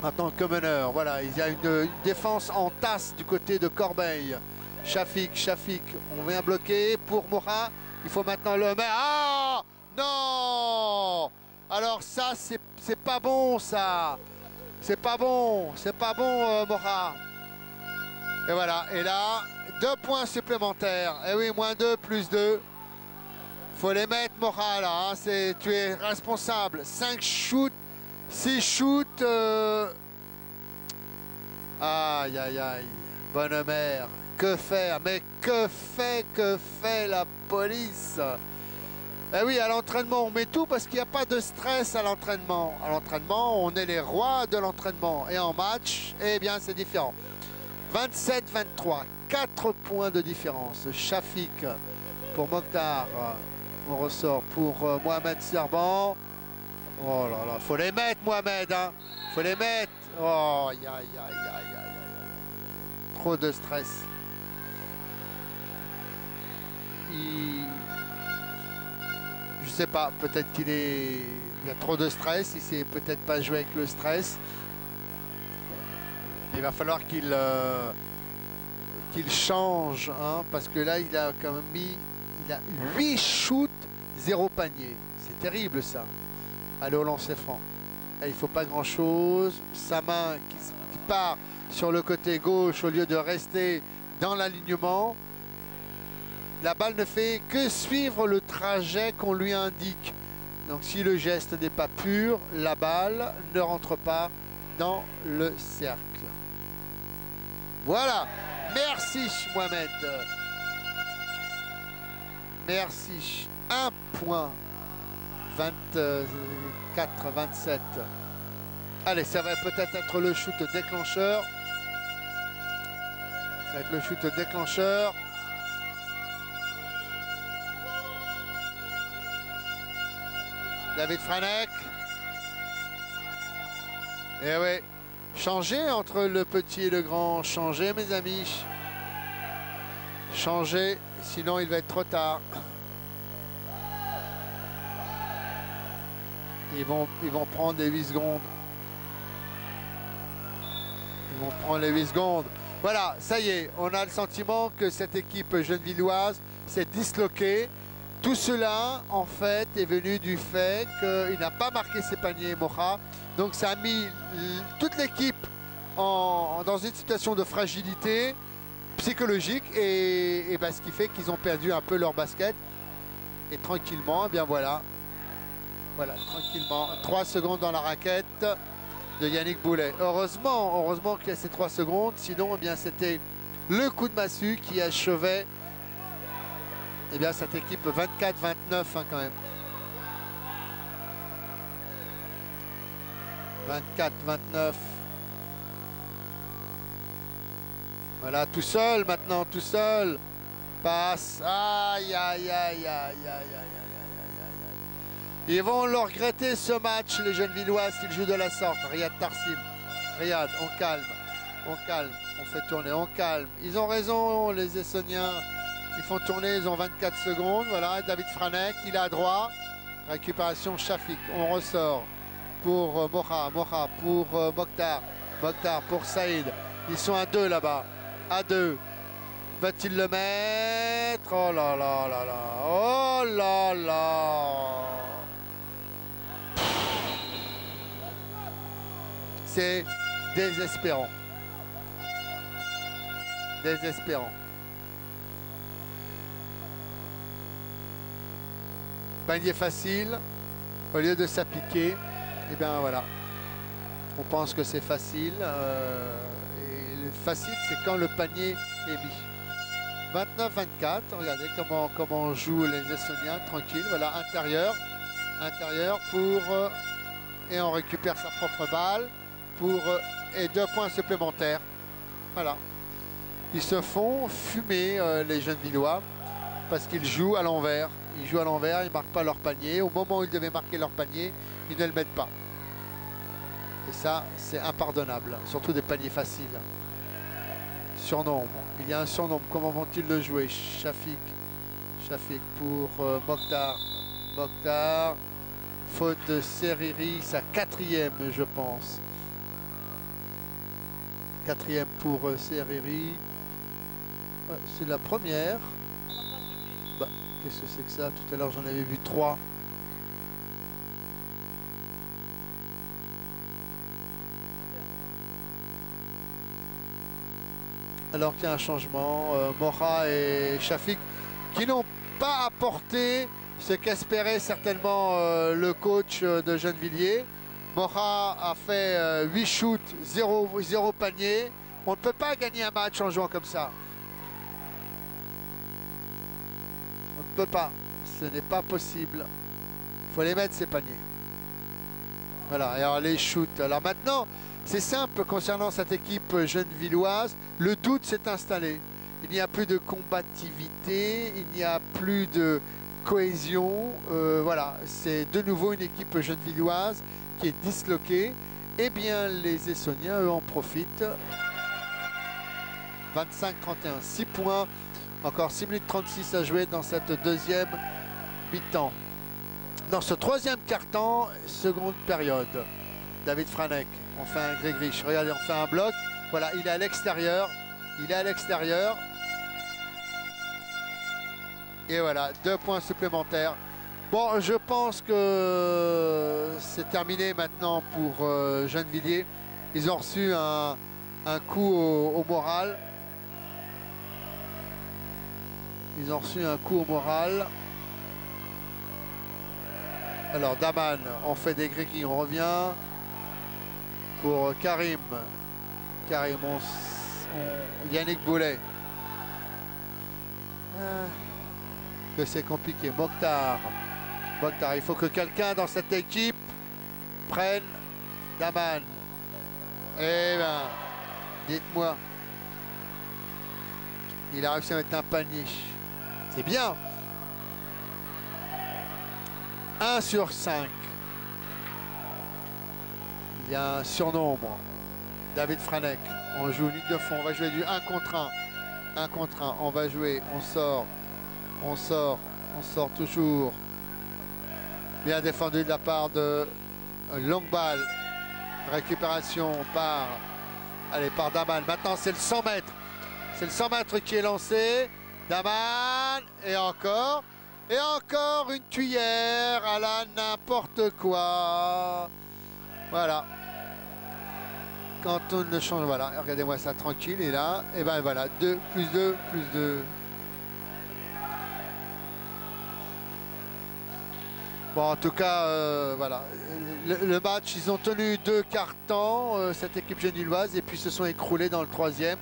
Speaker 1: en tant que meneur. Voilà, il y a une défense en tasse du côté de Corbeil. Shafik, on vient bloquer pour Mora. Il faut maintenant le mettre. Ah non! Alors ça, c'est pas bon, ça. C'est pas bon, Mora. Et voilà, et là, 2 points supplémentaires. Et oui, -2, +2. Faut les mettre, Mora, là. Hein. Tu es responsable. 5 shoots, 6 shoots. Aïe. Bonne mère. Que faire? Mais que fait la police? Eh oui, à l'entraînement, on met tout parce qu'il n'y a pas de stress à l'entraînement. À l'entraînement, on est les rois de l'entraînement. Et en match, eh bien, c'est différent. 27-23, 4 points de différence. Shafik pour Mokhtar. On ressort pour Mohamed Serban. Oh là là, faut les mettre, Mohamed. Hein. Faut les mettre. Oh, aïe. Trop de stress. Je sais pas, peut-être qu'il y a trop de stress, il sait peut-être pas jouer avec le stress. Il va falloir qu'il change, hein, parce que là il a quand même il a 8 shoots, 0 panier. C'est terrible ça. Allez au lancer franc. Là, il faut pas grand chose. Sa main qui part sur le côté gauche au lieu de rester dans l'alignement. La balle ne fait que suivre le trajet qu'on lui indique. Donc si le geste n'est pas pur, la balle ne rentre pas dans le cercle. Voilà. Merci Mohamed. Merci. 1 point. 24-27. Allez, ça va peut-être être le shoot déclencheur. Ça va être le shoot déclencheur. David Franek. Et oui, changez entre le petit et le grand. Changez, mes amis. Changez, sinon il va être trop tard. Ils vont prendre les 8 secondes. Ils vont prendre les 8 secondes. Voilà, ça y est, on a le sentiment que cette équipe gennevilloise s'est disloquée. Tout cela, en fait, est venu du fait qu'il n'a pas marqué ses paniers, Mocha. Donc ça a mis toute l'équipe dans une situation de fragilité psychologique et ben, ce qui fait qu'ils ont perdu un peu leur basket. Et tranquillement, eh bien voilà, tranquillement, 3 secondes dans la raquette de Yannick Boulet. Heureusement qu'il y a ces 3 secondes, sinon eh bien c'était le coup de massue qui achevait eh bien, cette équipe 24-29 hein, quand même. 24-29. Voilà, tout seul maintenant, tout seul. Passe. Aïe, aïe, aïe, aïe, aïe, aïe, aïe, aïe, aïe. Ils vont le regretter ce match, les Gennevillois, s'ils jouent de la sorte. Riyad Tarsim. Riyad, on calme. On calme. On fait tourner, on calme. Ils ont raison, les Essoniens. Ils font tourner, ils ont 24 secondes. Voilà, David Franek, il est à droit. Récupération Shafik. On ressort pour Mocha. Mocha pour Mokhtar. Mokhtar pour Saïd. Ils sont à 2 là-bas. À 2. Va-t-il le mettre? Oh là là là là. Oh là là. C'est désespérant. Désespérant. Panier facile, au lieu de s'appliquer, et bien voilà. On pense que c'est facile. Et le facile, c'est quand le panier est mis. 29-24, regardez comment jouent les Estoniens, tranquille. Voilà, intérieur pour... et on récupère sa propre balle pour... et 2 points supplémentaires. Voilà. Ils se font fumer, les Gennevillois, parce qu'ils jouent à l'envers. Ils jouent à l'envers, ils ne marquent pas leur panier. Au moment où ils devaient marquer leur panier, ils ne le mettent pas. Et ça, c'est impardonnable. Surtout des paniers faciles. Surnombre. Il y a un surnombre. Comment vont-ils le jouer? Shafik. Shafik pour Mokhtar. Mokhtar. Faute de Seriri. Sa 4e, je pense. 4e pour Seriri. Ouais, c'est la première. Bah, qu'est-ce que c'est que ça? Tout à l'heure, j'en avais vu 3. Alors qu'il y a un changement, Mocha et Shafik qui n'ont pas apporté ce qu'espérait certainement le coach de Gennevilliers. Mocha a fait 8 shoots, 0 panier. On ne peut pas gagner un match en jouant comme ça. On ne peut pas, ce n'est pas possible. Il faut les mettre ces paniers. Voilà, alors les shoots. Alors maintenant, c'est simple concernant cette équipe gennevilloise, le doute s'est installé. Il n'y a plus de combativité, il n'y a plus de cohésion. Voilà, c'est de nouveau une équipe gennevilloise qui est disloquée. Eh bien, les Essoniens, eux, en profitent. 25-31, 6 points. Encore 6 minutes 36 à jouer dans cette deuxième mi-temps. Dans ce troisième quart-temps, seconde période. David Franek, on fait un gré-griche. Regardez, on fait un bloc. Voilà, il est à l'extérieur. Il est à l'extérieur. Et voilà, 2 points supplémentaires. Bon, je pense que c'est terminé maintenant pour Gennevilliers. Ils ont reçu un coup au moral. Ils ont reçu un coup au moral. Alors, Daman, on fait des gris, on revient pour Karim. Karim, Yannick Boulet. Que c'est compliqué. Mokhtar. Mokhtar, il faut que quelqu'un dans cette équipe prenne Daman. Eh bien, dites-moi. Il a réussi à mettre un panier. C'est bien. 1 sur 5. Il y a un surnombre. David Franek. On joue ligne de fond. On va jouer du 1 contre 1. 1 contre 1. On va jouer. On sort. On sort. On sort toujours. Bien défendu de la part de longue balle. Récupération par Allez, par Daman. Maintenant, c'est le 100 mètres. C'est le 100 mètres qui est lancé. Daman. Et encore. Et encore une tuyère à la n'importe quoi. Voilà. Quand on ne change, voilà, regardez-moi ça tranquille. Et là, et ben voilà, 2, plus 2, plus 2. Bon, en tout cas, voilà. Le match, ils ont tenu 2 quarts temps, cette équipe genilloise, et puis se sont écroulés dans le 3e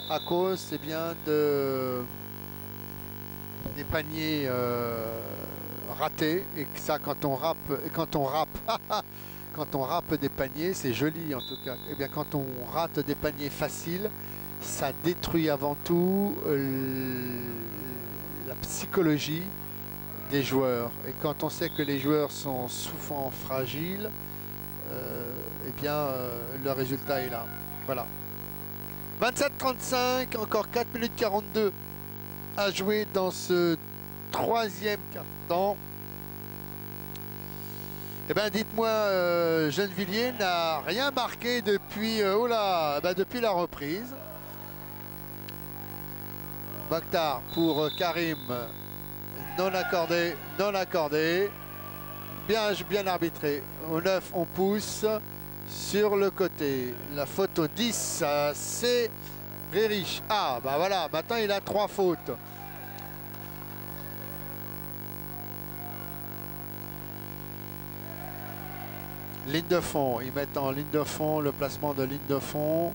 Speaker 1: à cause, c'est bien, des paniers ratés. Et que ça, quand on râpe, quand on râpe des paniers, c'est joli en tout cas. Et bien, quand on rate des paniers faciles, ça détruit avant tout la psychologie des joueurs. Et quand on sait que les joueurs sont souvent fragiles, le résultat est là. Voilà. 27-35, encore 4 minutes 42 à jouer dans ce 3e quart-temps. Eh bien, dites-moi, Gennevilliers n'a rien marqué depuis, depuis la reprise. Mokhtar pour Karim. Non accordé, non accordé. Bien arbitré. Au 9, on pousse sur le côté. La faute au 10, c'est Rérich. Ah, bah voilà, maintenant il a 3 fautes. Ligne de fond, ils mettent en ligne de fond le placement de ligne de fond.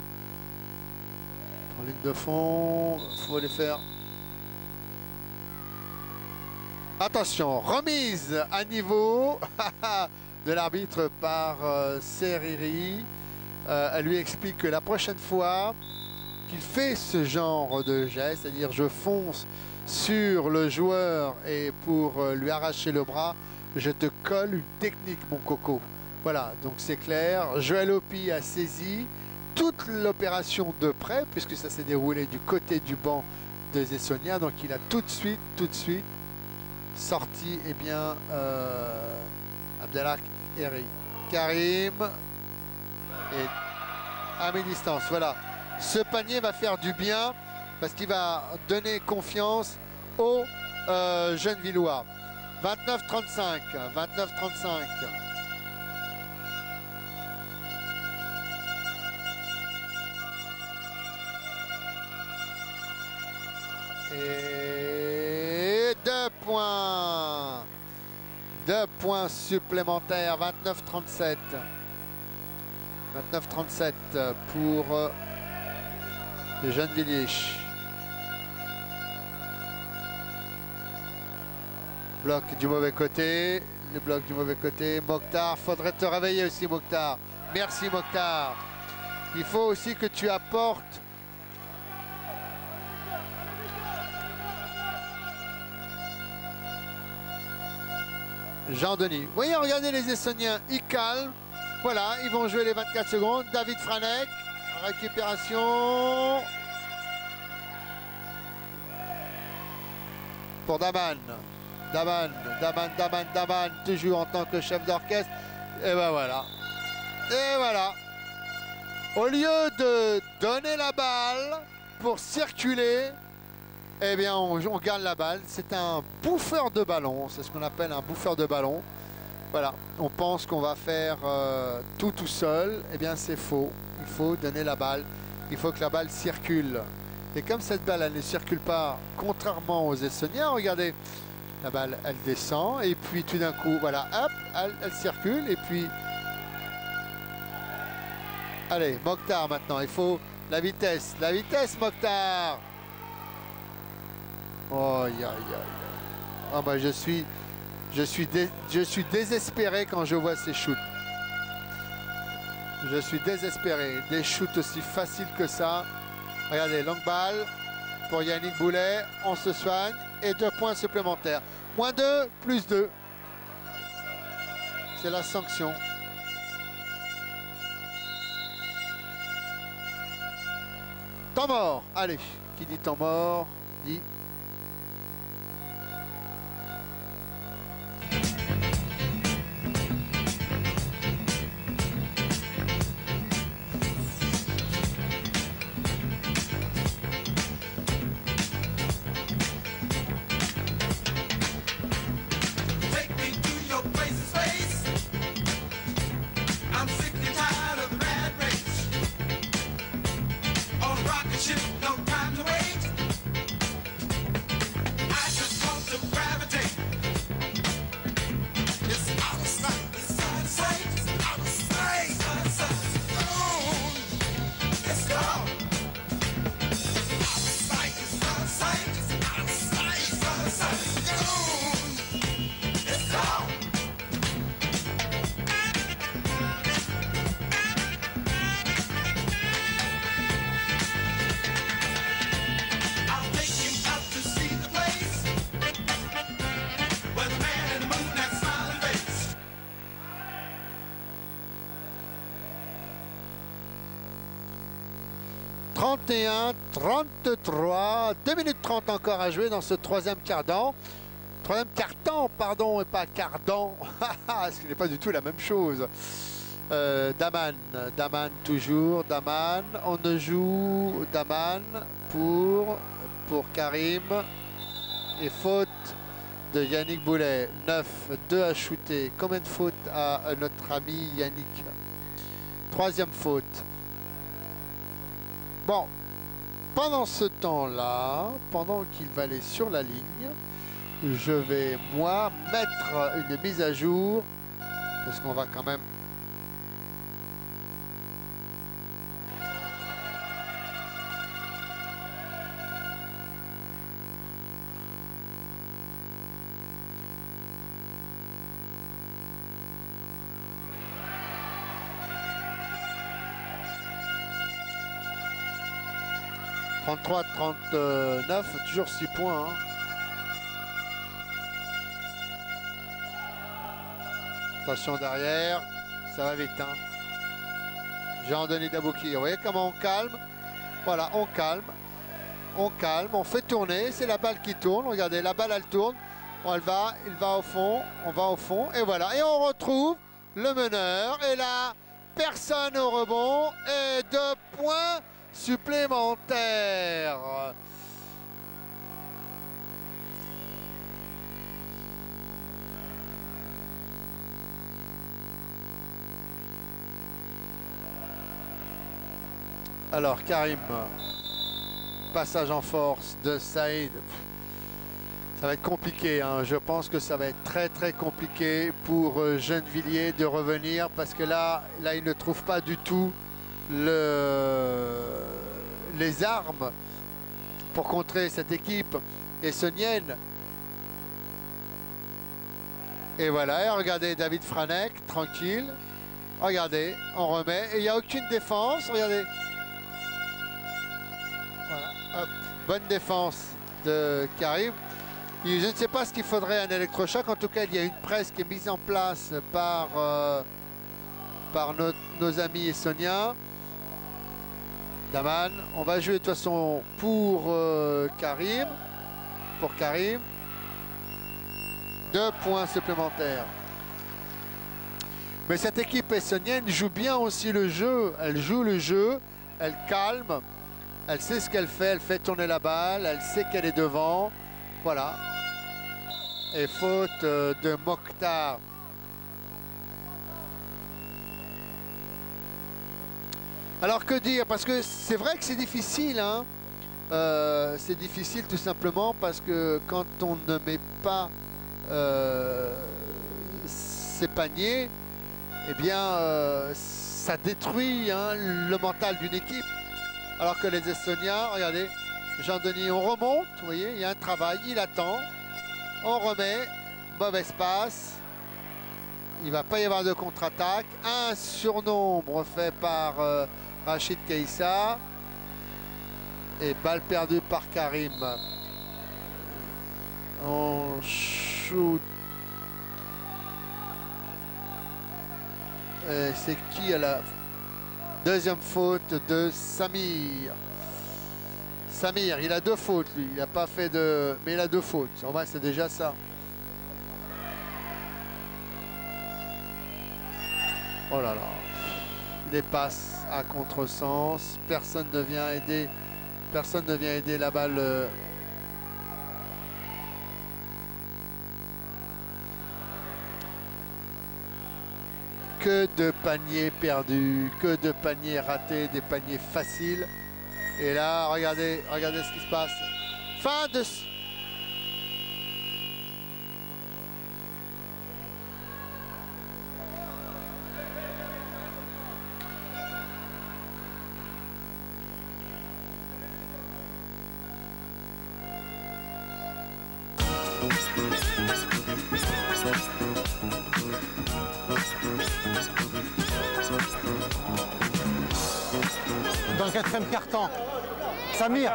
Speaker 1: En ligne de fond, il faut les faire. Attention, remise à niveau de l'arbitre par Seriri. Elle lui explique que la prochaine fois qu'il fait ce genre de geste, c'est-à-dire je fonce sur le joueur et pour lui arracher le bras, je te colle une technique, mon coco. Voilà, donc c'est clair. Joël Opie a saisi toute l'opération de près, puisque ça s'est déroulé du côté du banc des Essonniens. Donc il a tout de suite sorti Abdelhak Eri. Karim et à mi-distance. Voilà, ce panier va faire du bien parce qu'il va donner confiance aux Gennevillois. 29-35. 29-35. Et 2 points. 2 points supplémentaires. 29-37. 29-37 pour les Gennevilliers. Bloc du mauvais côté. Le bloc du mauvais côté. Mokhtar, faudrait te réveiller aussi, Mokhtar. Merci, Mokhtar. Il faut aussi que tu apportes. Jean-Denis. Vous voyez, regardez les Essonniens, ils calment. Voilà, ils vont jouer les 24 secondes. David Franek, récupération. Pour Daman. Daman, toujours en tant que chef d'orchestre. Et ben voilà. Et voilà. Au lieu de donner la balle pour circuler, eh bien, on garde la balle. C'est un bouffeur de ballon. C'est ce qu'on appelle un bouffeur de ballon. Voilà. On pense qu'on va faire tout seul. Eh bien, c'est faux. Il faut donner la balle. Il faut que la balle circule. Et comme cette balle, elle ne circule pas, contrairement aux Essonniens, regardez, la balle, elle descend. Et puis, tout d'un coup, voilà, hop, elle circule. Et puis, allez, Mokhtar maintenant. Il faut la vitesse. La vitesse, Mokhtar. Oh, oh bah, je suis désespéré quand je vois ces shoots. Je suis désespéré. Des shoots aussi faciles que ça. Regardez, longue balle pour Yannick Boulet. On se soigne. Et 2 points supplémentaires. Moins 2, plus 2. C'est la sanction. Temps mort. Allez, qui dit temps mort dit... 31-33, 2 minutes 30 encore à jouer dans ce troisième quart-temps. Troisième quart-temps, pardon, et pas quart-temps, ce qui n'est pas du tout la même chose. Daman toujours, Daman, on ne joue Daman pour Karim, et faute de Yannick Boulet, 9-2 à shooter. Combien de fautes à notre ami Yannick? Troisième faute. Bon, pendant ce temps-là, pendant qu'il va aller sur la ligne, je vais, moi, mettre une mise à jour, parce qu'on va quand même... « 33-39, toujours 6 points. Hein. Attention derrière, ça va vite. Hein. Jean-Denis Dabouki, vous voyez comment on calme? Voilà, on calme, on fait tourner, c'est la balle qui tourne. Regardez, la balle elle tourne, il va au fond, on va au fond, et voilà. Et on retrouve le meneur, et là, personne au rebond, et 2 points supplémentaires. Alors Karim, passage en force de Saïd. Ça va être compliqué, hein. Je pense que ça va être très compliqué pour Gennevilliers de revenir, parce que là il ne trouve pas du tout les armes pour contrer cette équipe essonienne. Et voilà, et regardez David Franek, tranquille. Regardez, on remet, et il n'y a aucune défense, regardez. Voilà, hop, bonne défense de Karim. Je ne sais pas ce qu'il faudrait un électrochoc, en tout cas il y a une presse qui est mise en place par nos amis estoniens. Daman, on va jouer de toute façon pour Karim. Pour Karim. 2 points supplémentaires. Mais cette équipe estonienne joue bien aussi le jeu. Elle joue le jeu, elle calme, elle sait ce qu'elle fait tourner la balle, elle sait qu'elle est devant. Voilà. Et faute de Mokhtar. Alors que dire? Parce que c'est vrai que c'est difficile, hein. C'est difficile tout simplement parce que quand on ne met pas ses paniers, eh bien ça détruit, hein, le mental d'une équipe. Alors que les Estoniens, regardez, Jean-Denis, on remonte, vous voyez, il y a un travail, il attend, on remet, mauvaise passe. Il ne va pas y avoir de contre-attaque. Un surnombre fait par Rachid Keïssa. Et balle perdue par Karim. On shoot. C'est qui à la deuxième faute de Samir? Samir, il a 2 fautes lui. Il n'a pas fait de... Mais il a 2 fautes. En vrai, c'est déjà ça. Oh là là. Les passes à contresens. Personne ne vient aider. Personne ne vient aider la balle. Que de paniers perdus, que de paniers ratés, des paniers faciles. Et là, regardez ce qui se passe. Fin de...
Speaker 3: Dans le 4e quart-temps. Samir,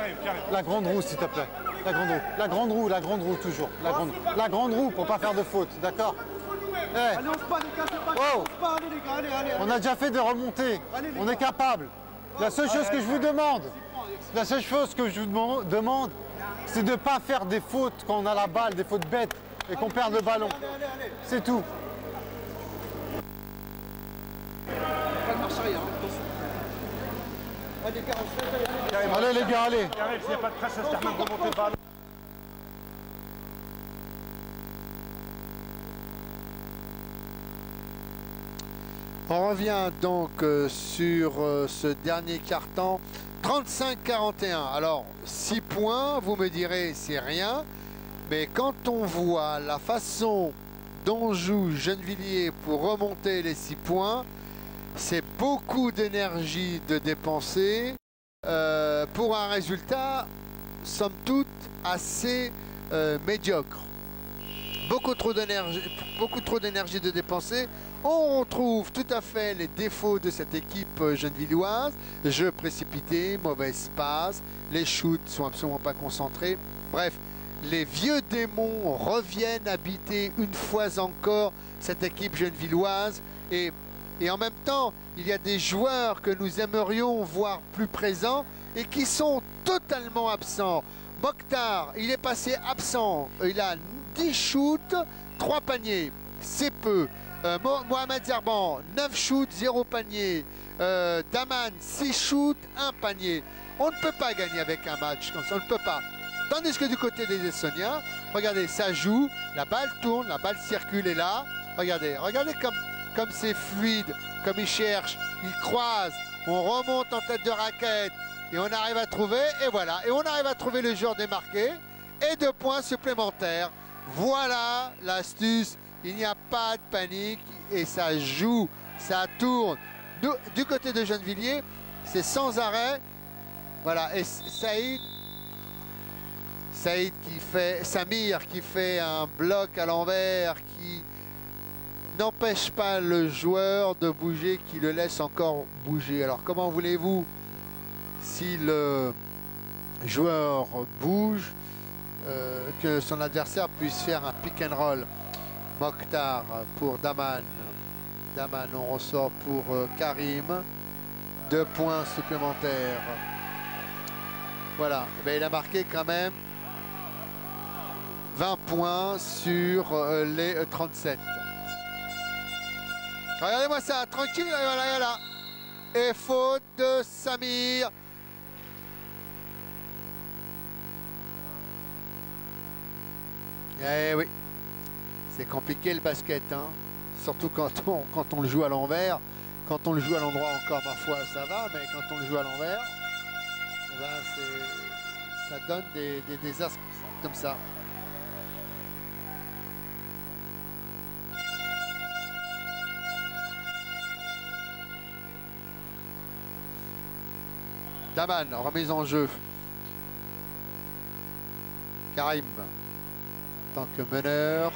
Speaker 3: la grande roue s'il te plaît. La grande roue, la grande roue, la grande roue toujours. La grande roue pour pas faire de faute, d'accord? Hey. Oh. On a déjà fait des remontées, on est capable. La seule chose que je vous demande, c'est de ne pas faire des fautes quand on a la balle, des fautes bêtes et qu'on perd le ballon. C'est tout. Allez les gars, allez.
Speaker 4: S'il n'y a pas de presse, ça se termine de remonter le ballon.
Speaker 1: On revient donc sur ce dernier carton. 35-41. Alors, 6 points, vous me direz, c'est rien. Mais quand on voit la façon dont joue Gennevilliers pour remonter les 6 points, c'est beaucoup d'énergie de dépenser pour un résultat, somme toute, assez médiocre. Beaucoup trop d'énergie de dépenser. On retrouve tout à fait les défauts de cette équipe gennevilloise. Jeu précipité, mauvaise passe, les shoots sont absolument pas concentrés. Bref, les vieux démons reviennent habiter une fois encore cette équipe gennevilloise. Et en même temps, il y a des joueurs que nous aimerions voir plus présents et qui sont totalement absents. Mokhtar, il est passé absent. Il a 10 shoots, 3 paniers. C'est peu. Mohamed Zerban, 9 shoots, 0 panier. Daman, 6 shoots, 1 panier. On ne peut pas gagner avec un match comme ça, on ne peut pas. Tandis que du côté des Estoniens, regardez, ça joue, la balle tourne, la balle circule et là, regardez comme c'est fluide, comme ils cherchent, ils croisent, on remonte en tête de raquette et on arrive à trouver, et voilà, et on arrive à trouver le joueur démarqué et 2 points supplémentaires. Voilà l'astuce. Il n'y a pas de panique et ça joue, ça tourne. Du côté de Gennevilliers, c'est sans arrêt. Voilà, et Samir qui fait un bloc à l'envers qui n'empêche pas le joueur de bouger, qui le laisse encore bouger. Alors comment voulez-vous, si le joueur bouge, que son adversaire puisse faire un pick and roll? Mokhtar pour Daman. Daman, on ressort pour Karim. 2 points supplémentaires. Voilà, mais il a marqué quand même 20 points sur les 37. Regardez-moi ça, tranquille, voilà. Et faute de Samir. Eh oui. C'est compliqué le basket, hein. Surtout quand on le joue à l'envers. Quand on le joue à l'endroit encore, ma foi, ça va, mais quand on le joue à l'envers, eh ben ça donne des désastres comme ça. Daman, remise en jeu. Karim, en tant que meneur.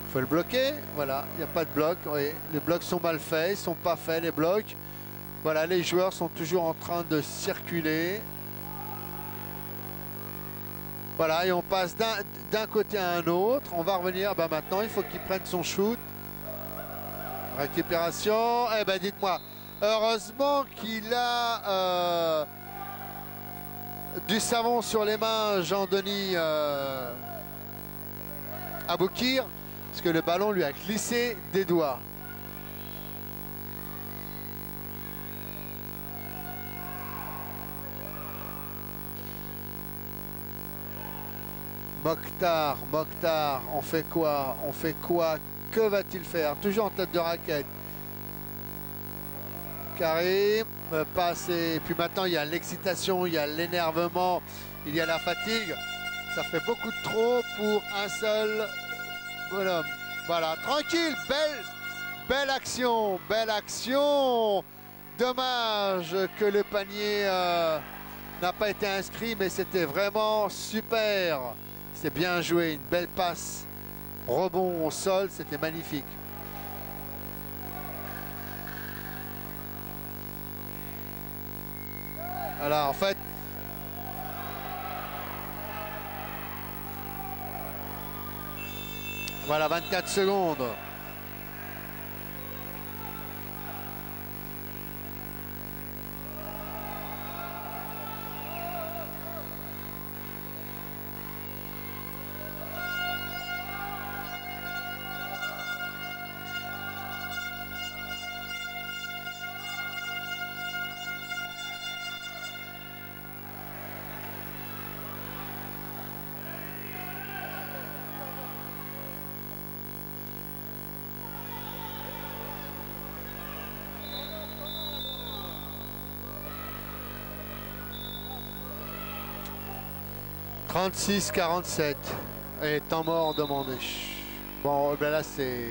Speaker 1: Il faut le bloquer, voilà, il n'y a pas de bloc, oui. Les blocs sont mal faits, ils ne sont pas faits les blocs. Voilà, les joueurs sont toujours en train de circuler. Voilà, et on passe d'un côté à un autre. On va revenir, ben maintenant il faut qu'il prenne son shoot. Récupération, eh ben dites-moi, heureusement qu'il a du savon sur les mains, Jean-Denis Aboukir. Parce que le ballon lui a glissé des doigts. Mokhtar, on fait quoi? On fait quoi? Que va-t-il faire? Toujours en tête de raquette. Karim, pas assez. Et puis maintenant, il y a l'excitation, il y a l'énervement, il y a la fatigue. Ça fait beaucoup de trop pour un seul bonhomme. Voilà, tranquille, belle action, belle action. Dommage que le panier n'a pas été inscrit, mais c'était vraiment super. C'est bien joué, une belle passe, rebond au sol, c'était magnifique. Voilà, en fait, voilà, 24 secondes. « 36-47 » et temps mort demandé. Bon, ben là c'est...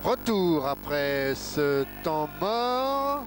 Speaker 1: Retour après ce temps mort.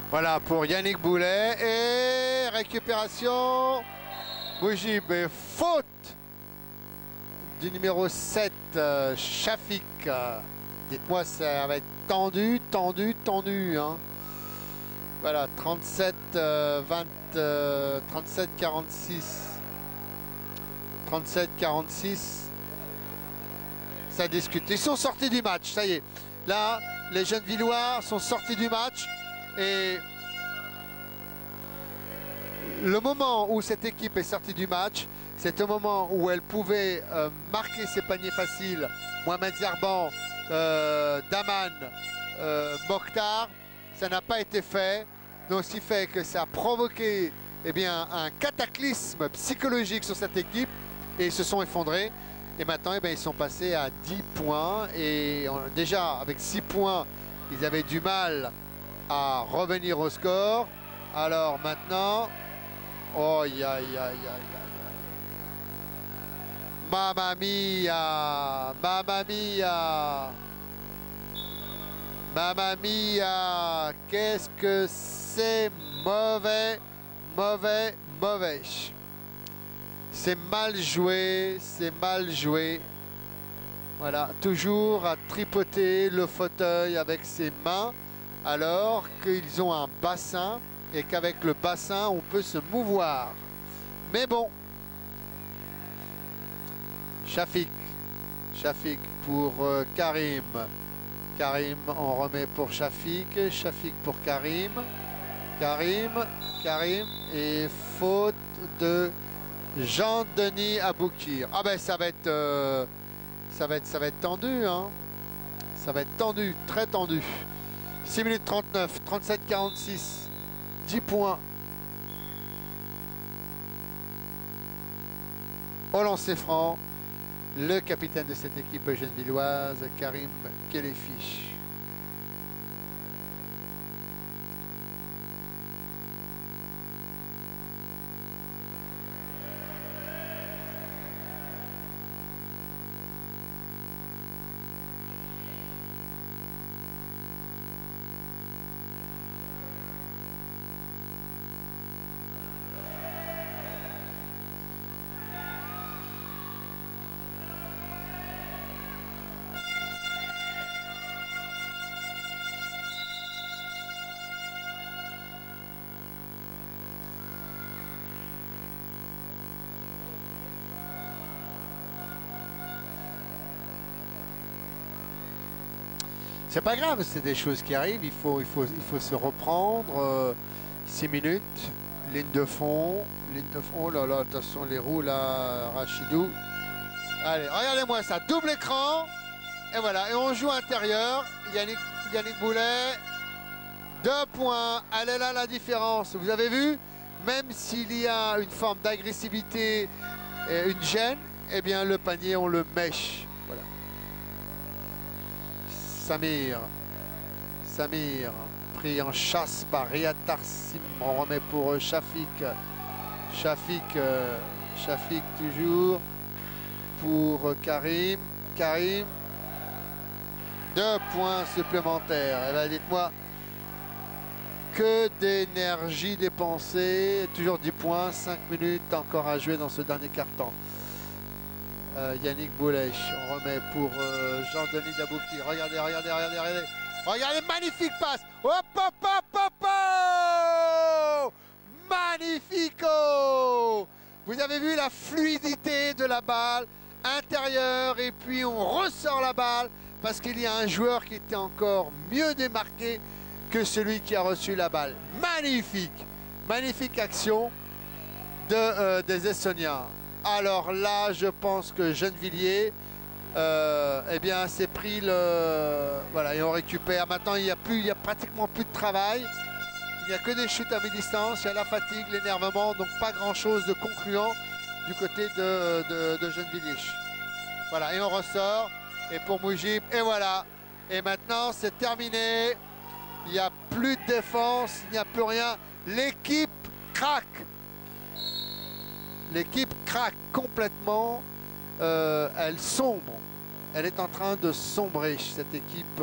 Speaker 1: Voilà pour Yannick Boulet et récupération. Bougie, mais faute du numéro 7, Shafik. Dites-moi, ça va être tendu, hein. Voilà, 37, 37, 46. 37, 46. Ça discute. Ils sont sortis du match, ça y est. Là, les jeunes Villois sont sortis du match. Et le moment où cette équipe est sortie du match, c'est au moment où elle pouvait marquer ses paniers faciles. Mohamed Zerban, Daman, Mokhtar, ça n'a pas été fait. Donc ce qui fait que ça a provoqué un cataclysme psychologique sur cette équipe et ils se sont effondrés. Et maintenant ils sont passés à 10 points et déjà avec 6 points, ils avaient du mal à revenir au score. Alors maintenant, oh aïe aïe aïe aïe, mamma mia, mamma mia, mamma mia, qu'est-ce que c'est mauvais, mauvais, mauvais. C'est mal joué, c'est mal joué. Voilà, toujours à tripoter le fauteuil avec ses mains, alors qu'ils ont un bassin et qu'avec le bassin, on peut se mouvoir. Mais bon, Shafik pour Karim. Karim, on remet pour Shafik. Shafik pour Karim. Karim et faute de Jean-Denis Aboukir. Ah ben ça va être tendu, hein. Ça va être tendu, très tendu. 6 minutes 39, 37-46, 10 points. Au lancer franc, le capitaine de cette équipe gennevilloise, Karim Kelefish. C'est pas grave, c'est des choses qui arrivent, il faut se reprendre. 6 minutes, ligne de fond, oh là là, attention les roues là, Rachidou. Allez, regardez-moi ça, double écran, et voilà, et on joue intérieur, Yannick Boulet, 2 points, elle est là la différence, vous avez vu, même s'il y a une forme d'agressivité, une gêne, eh bien le panier on le mèche. Voilà. Samir, pris en chasse par Riyad Tarsim, on remet pour Shafik toujours, pour Karim, 2 points supplémentaires. Et bien dites-moi, que d'énergie dépensée, toujours 10 points, 5 minutes encore à jouer dans ce dernier quart-temps. Yannick Boulech, on remet pour Jean-Denis Dabouki. Regardez, magnifique passe. Hop, hop, hop, hop, hop. Magnifico. Vous avez vu la fluidité de la balle intérieure et puis on ressort la balle parce qu'il y a un joueur qui était encore mieux démarqué que celui qui a reçu la balle. Magnifique action des Essoniens. Alors là, je pense que Gennevilliers, eh bien, s'est pris le... Voilà, et on récupère. Maintenant, il y a pratiquement plus de travail. Il n'y a que des chutes à mi-distance. Il y a la fatigue, l'énervement, donc pas grand-chose de concluant du côté de Gennevilliers. Voilà, et on ressort. Et pour Moujib, et voilà. Et maintenant, c'est terminé. Il n'y a plus de défense, il n'y a plus rien. L'équipe craque. L'équipe craque complètement, elle sombre, elle est en train de sombrer, cette équipe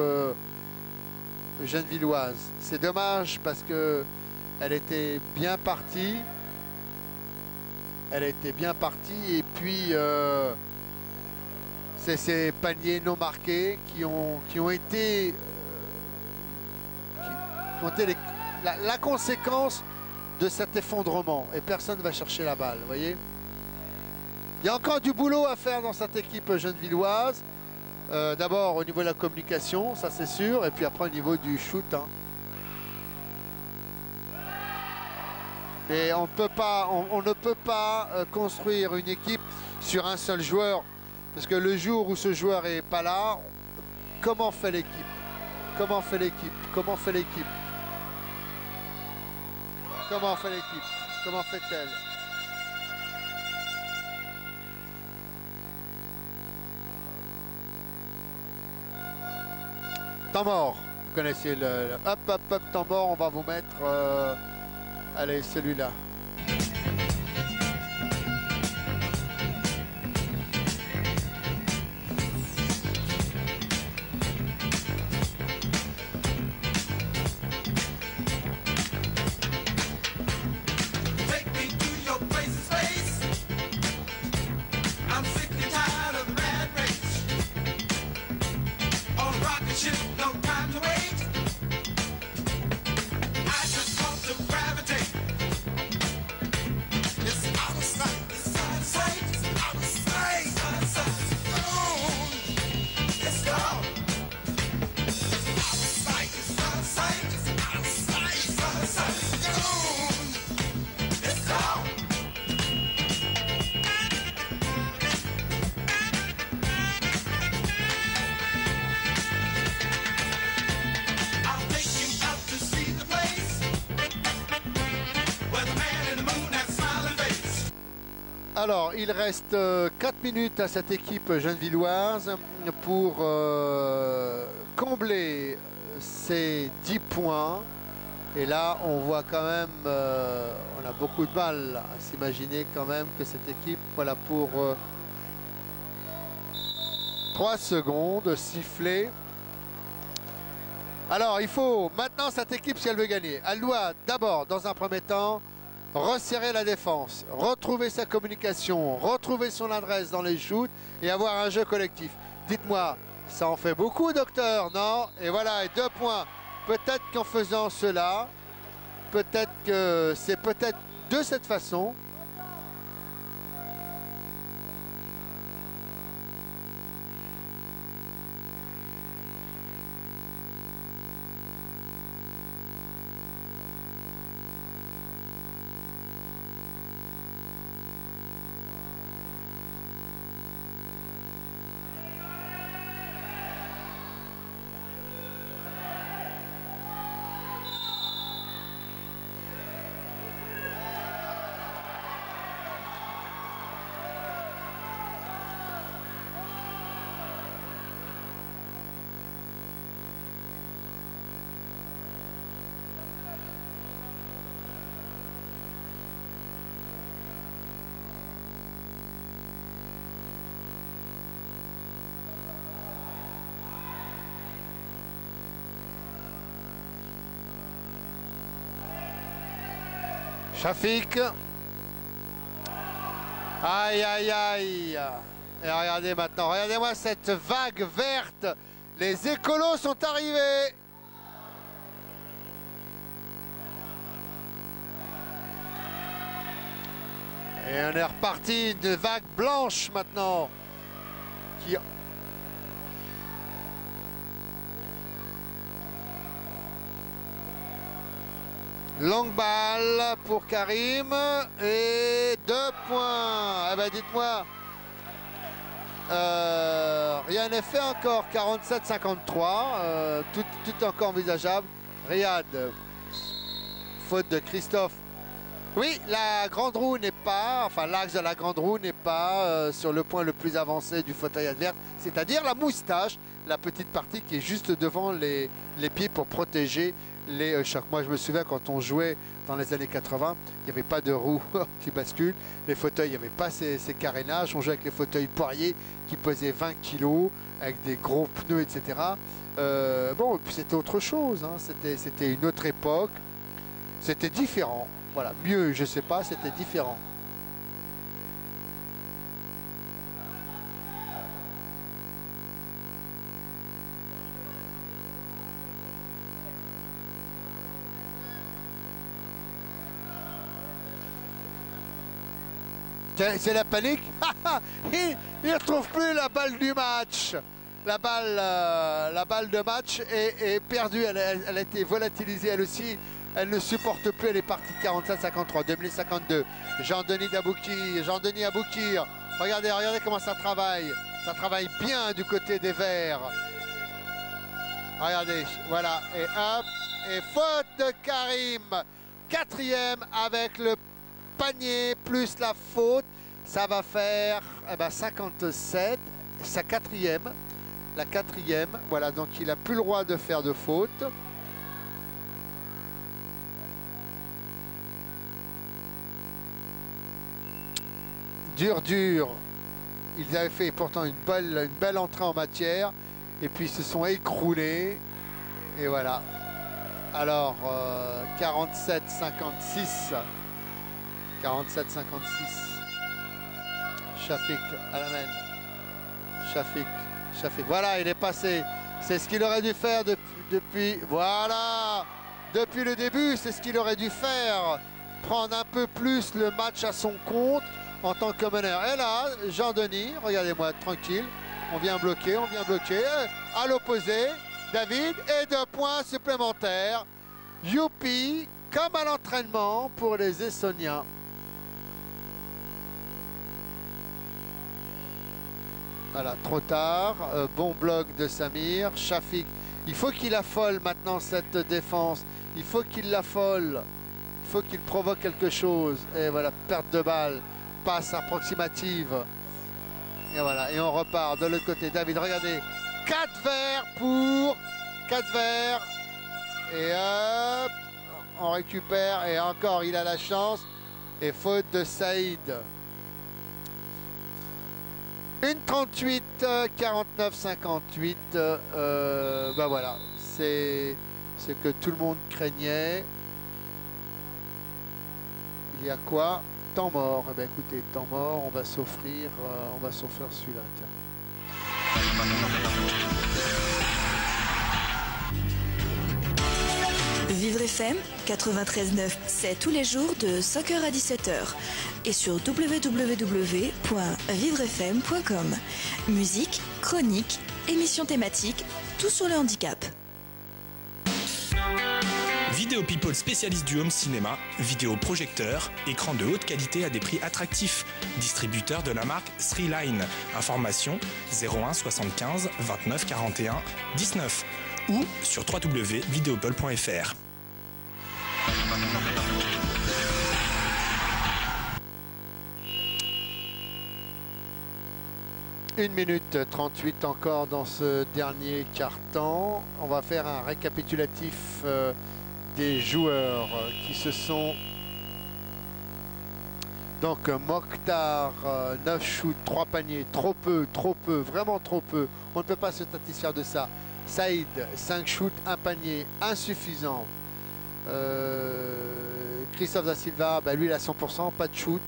Speaker 1: gennevilloise. C'est dommage parce que elle était bien partie, et puis c'est ces paniers non marqués qui ont été la conséquence de cet effondrement, et personne ne va chercher la balle, vous voyez. Il y a encore du boulot à faire dans cette équipe gennevilloise. D'abord au niveau de la communication, ça c'est sûr, et puis après au niveau du shoot. Hein. Et on ne peut pas construire une équipe sur un seul joueur, parce que le jour où ce joueur est pas là, comment fait l'équipe? Comment fait-elle? Temps mort, vous connaissez le hop, temps mort, on va vous mettre, allez, celui-là. Alors, il reste 4 minutes à cette équipe gennevilloise pour combler ses 10 points. Et là, on voit quand même, on a beaucoup de mal à s'imaginer quand même que cette équipe, voilà, pour 3 secondes, siffler. Alors, il faut maintenant, cette équipe, si elle veut gagner, elle doit d'abord, dans un premier temps, resserrer la défense, retrouver sa communication, retrouver son adresse dans les shoots et avoir un jeu collectif. Dites-moi, ça en fait beaucoup, docteur, non? Et voilà, et 2 points. Peut-être qu'en faisant cela, peut-être que c'est peut-être de cette façon. Shafik. Aïe, aïe, aïe. Et regardez maintenant, regardez-moi cette vague verte. Les écolos sont arrivés. Et on est reparti, une vague blanche maintenant. Qui... Longue balle pour Karim et 2 points. Eh ben dites-moi, rien n'est fait encore. 47-53, tout encore envisageable. Riyad, faute de Christophe. Oui, la grande roue n'est pas, enfin l'axe de la grande roue n'est pas sur le point le plus avancé du fauteuil adverse, c'est-à-dire la moustache, la petite partie qui est juste devant les pieds pour protéger les chocs. Moi je me souviens quand on jouait dans les années 80, il n'y avait pas de roue qui bascule, les fauteuils, il n'y avait pas ces carénages, on jouait avec les fauteuils Poirier qui pesaient 20 kg avec des gros pneus, etc. Bon, puis c'était autre chose, hein. C'était une autre époque, c'était différent. Voilà, mieux, je sais pas, c'était différent. C'est la panique. Il ne retrouve plus la balle du match. La balle de match est perdue. Elle a été volatilisée elle aussi. Elle ne supporte plus. Elle est partie 47-53, 2052. Jean-Denis Aboukir. Regardez comment ça travaille. Ça travaille bien du côté des Verts. Regardez, voilà. Et hop. Et faute de Karim. 4e avec le panier plus la faute, ça va faire 57, sa 4e, la 4e, voilà, donc il n'a plus le droit de faire de faute. Dur, ils avaient fait pourtant une belle entrée en matière, et puis ils se sont écroulés, et voilà. Alors, 47-56. 47-56. Shafik à la main. Shafik. Voilà, il est passé. C'est ce qu'il aurait dû faire depuis. Voilà. Depuis le début, c'est ce qu'il aurait dû faire. Prendre un peu plus le match à son compte en tant que meneur. Et là, Jean-Denis, regardez-moi, tranquille. On vient bloquer. À l'opposé, David. Et 2 points supplémentaires. Youpi, comme à l'entraînement pour les Essoniens. Voilà, trop tard. Bon bloc de Samir. Shafik, il faut qu'il affole maintenant cette défense. Il faut qu'il l'affole. Il faut qu'il provoque quelque chose. Et voilà, perte de balle. passe approximative. Et voilà, et on repart de l'autre côté. David, regardez, 4 verts pour 4 verts. Et hop, on récupère et encore il a la chance. Et faute de Saïd. 1,38, 49, 58. Bah voilà, c'est ce que tout le monde craignait. Il y a quoi? Temps mort. Eh bien écoutez, temps mort, on va s'offrir celui-là.
Speaker 5: Vivre FM 93.9, c'est tous les jours de 5h à 17h et sur www.vivrefm.com. Musique, chronique, émissions thématiques, tout sur le handicap.
Speaker 6: Vidéo People spécialiste du home cinéma, vidéoprojecteur, écran de haute qualité à des prix attractifs. Distributeur de la marque Sreeline. Information 01 75 29 41 19 ou sur www.videopol.fr.
Speaker 1: 1 minute 38 encore dans ce dernier quart-temps. On va faire un récapitulatif des joueurs qui se sont... Donc Mokhtar, 9 shoots, 3 paniers, trop peu, vraiment trop peu. On ne peut pas se satisfaire de ça. Saïd, 5 shoots, 1 panier, insuffisant. Christophe Da Silva, bah lui il a 100%, pas de shoot.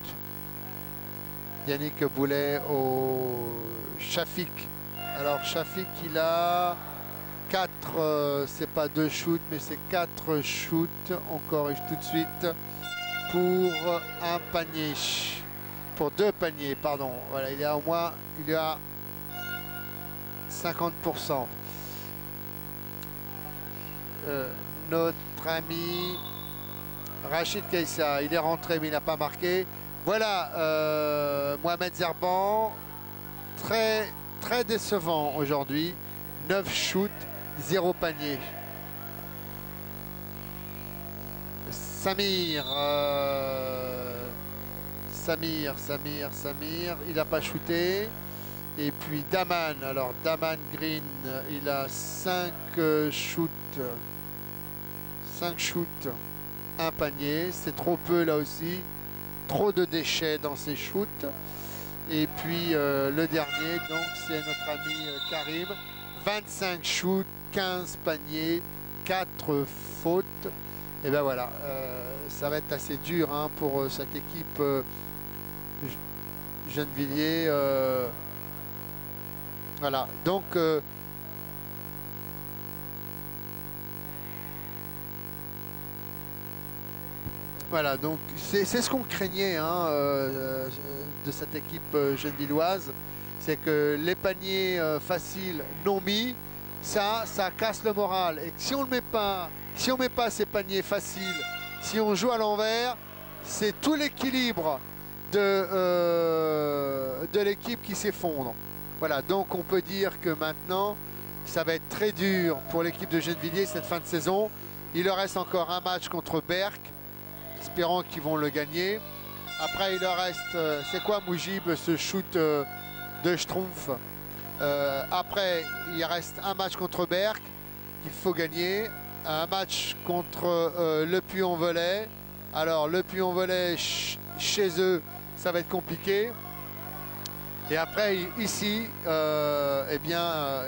Speaker 1: Yannick Boulet au Shafik. Alors Shafik il a 4, c'est pas 2 shoots mais c'est 4 shoots. On corrige tout de suite pour un panier. Pour 2 paniers, pardon. Voilà, il y a au moins, il y a 50%. Notre ami Rachid Kaissa, il est rentré mais il n'a pas marqué. Voilà, Mohamed Zerban, très décevant aujourd'hui. 9 shoots, 0 panier. Samir, il n'a pas shooté. Et puis Daman, alors Daman Green, il a 5 shoots. 5 shoots, 1 panier. C'est trop peu là aussi. Trop de déchets dans ces shoots. Et puis le dernier, donc c'est notre ami Karim. 25 shoots, 15 paniers, 4 fautes. Et ben voilà, ça va être assez dur hein, pour cette équipe Gennevilliers. Voilà, donc voilà, donc c'est ce qu'on craignait hein, de cette équipe gennevilloise, c'est que les paniers faciles non mis, ça casse le moral. Et si on ne met pas, ces paniers faciles, si on joue à l'envers, c'est tout l'équilibre de l'équipe qui s'effondre. Voilà, donc on peut dire que maintenant, ça va être très dur pour l'équipe de Gennevilliers cette fin de saison. Il leur reste encore un match contre Berck, espérant qu'ils vont le gagner. Après, il leur reste, c'est quoi Moujib, ce shoot de Schtroumpf. Après, il reste un match contre Berck qu'il faut gagner. Un match contre le Puy-en-Velay. Alors, le Puy-en-Velay, chez eux, ça va être compliqué. Et après, ici, eh bien,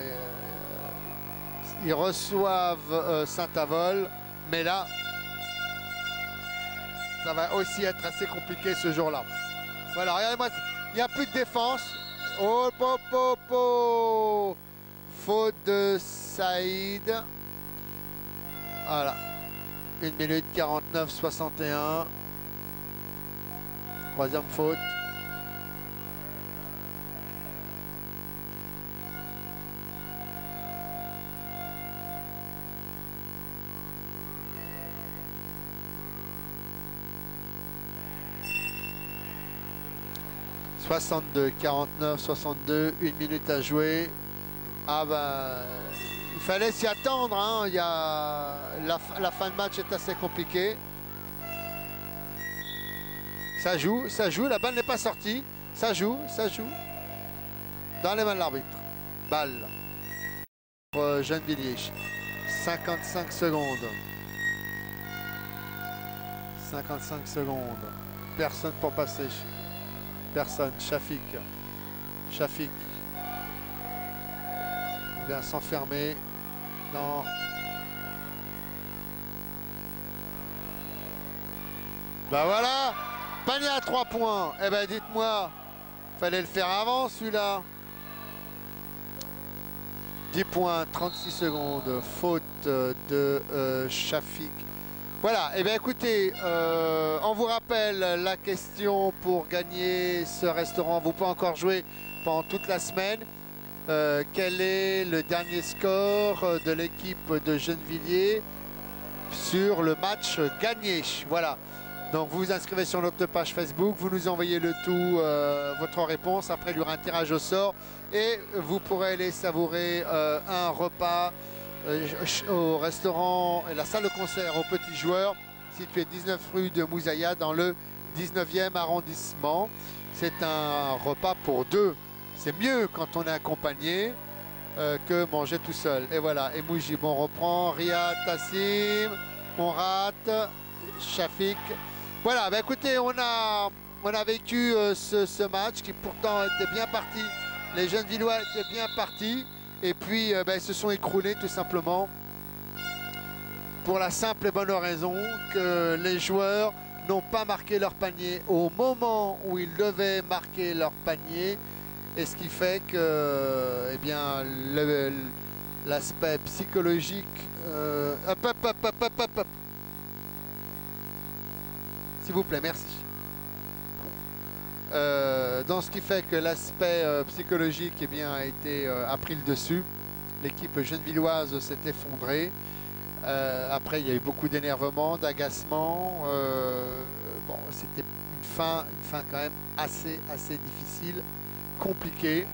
Speaker 1: ils reçoivent Saint-Avold. Mais là, ça va aussi être assez compliqué ce jour-là. Voilà, regardez-moi, il n'y a plus de défense. Oh, faute de Saïd. Voilà. 1 minute 49, 61. Troisième faute. « 62, 49, 62, 1 minute à jouer. » Ah ben, il fallait s'y attendre, hein. Il y a... la fin de match est assez compliquée. Ça joue, la balle n'est pas sortie. Ça joue. Dans les mains de l'arbitre. Balle. Pour Gennevilliers. 55 secondes. 55 secondes. Personne pour passer. Personne. Shafik. On vient s'enfermer dans... Bah voilà, panier à 3 points. Eh ben dites-moi, fallait le faire avant celui-là. 10 points, 36 secondes, faute de Shafik. Voilà, et bien écoutez, on vous rappelle la question pour gagner ce restaurant. Vous pouvez encore jouer pendant toute la semaine. Quel est le dernier score de l'équipe de Gennevilliers sur le match gagné? Voilà. Donc vous vous inscrivez sur notre page Facebook, vous nous envoyez le tout, votre réponse. Après, il y aura un tirage au sort et vous pourrez aller savourer un repas au restaurant et la salle de concert aux petits joueurs, situé 19 rue de Moussaïa dans le 19e arrondissement. C'est un repas pour deux. C'est mieux quand on est accompagné que manger tout seul. Et voilà, et Moujib, on reprend. Riyad, Tassim, on rate. Shafik. Voilà, bah écoutez, on a vécu ce match qui pourtant était bien parti. Les Gennevillois étaient bien partis. Et puis, bah, ils se sont écroulés tout simplement. Pour la simple et bonne raison que les joueurs n'ont pas marqué leur panier au moment où ils devaient marquer leur panier. Et ce qui fait que, eh bien, l'aspect psychologique... hop. S'il vous plaît, merci. Dans ce qui fait que l'aspect psychologique eh bien, a pris le dessus. L'équipe gennevilloise s'est effondrée. Après, il y a eu beaucoup d'énervement, d'agacement. Bon, c'était une fin quand même assez difficile, compliquée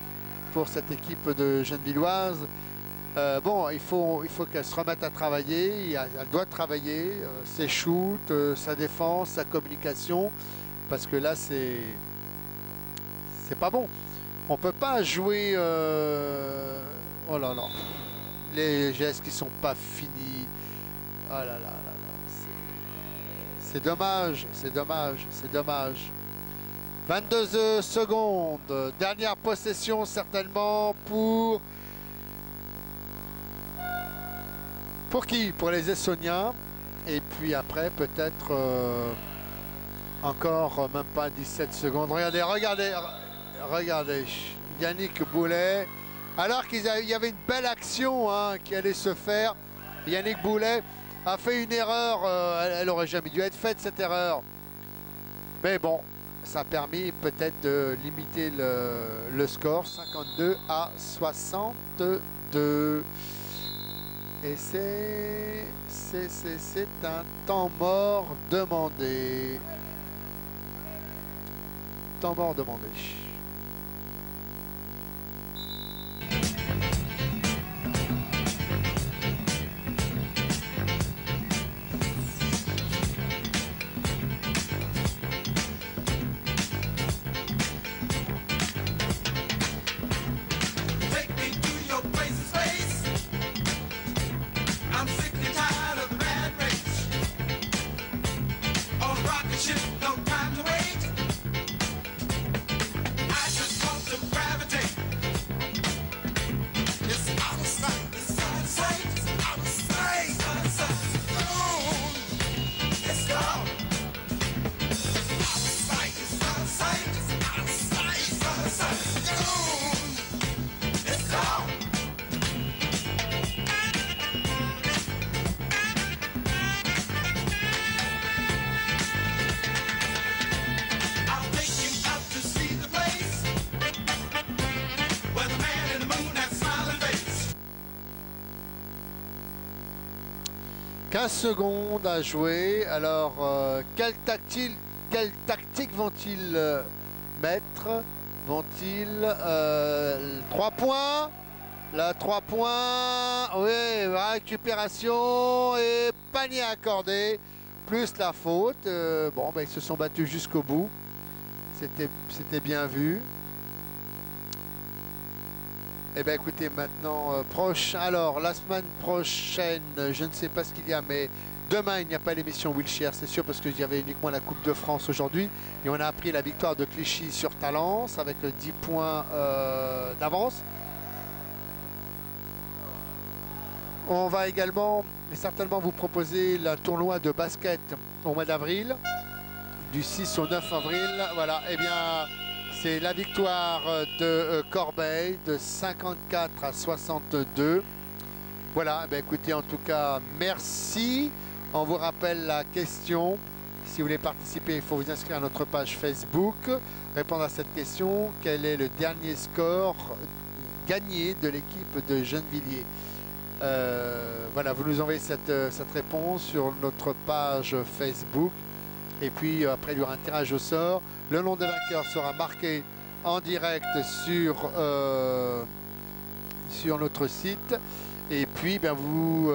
Speaker 1: pour cette équipe de gennevilloise. Bon, il faut qu'elle se remette à travailler. Elle doit travailler ses shoots, sa défense, sa communication, parce que là, c'est pas bon. On peut pas jouer. Oh là là, les gestes qui sont pas finis. Oh là là. C'est dommage. 22 secondes. Dernière possession certainement pour. Pour qui? Pour les Essoniens. Et puis après, peut-être encore même pas 17 secondes. Regardez. Yannick Boulet. Alors qu'il y avait une belle action qui allait se faire. Yannick Boulet a fait une erreur. Elle aurait jamais dû être faite, cette erreur. Mais bon, ça a permis peut-être de limiter le score. 52-62. Et c'est un temps mort demandé. Temps mort demandé. Secondes à jouer. Alors quelle tactique vont-ils mettre? Vont-ils 3 points? Là 3 points, oui, récupération et panier accordé. plus la faute. Bon, ben, ils se sont battus jusqu'au bout. C'était bien vu. Eh bien écoutez, maintenant, alors la semaine prochaine, je ne sais pas ce qu'il y a, mais demain il n'y a pas l'émission Wheelchair, c'est sûr, parce qu'il y avait uniquement la Coupe de France aujourd'hui. Et on a appris la victoire de Clichy sur Talence avec 10 points d'avance. On va également certainement vous proposer le tournoi de basket au mois d'avril, du 6 au 9 avril. Voilà, eh bien... c'est la victoire de Corbeil de 54 à 62. Voilà, ben écoutez, en tout cas, merci. On vous rappelle la question. Si vous voulez participer, il faut vous inscrire à notre page Facebook. Répondre à cette question. Quel est le dernier score gagné de l'équipe de Gennevilliers? Voilà, vous nous envoyez cette réponse sur notre page Facebook. Et puis après, il y aura un tirage au sort. Le nom des vainqueurs sera marqué en direct sur notre site. Et puis, ben, vous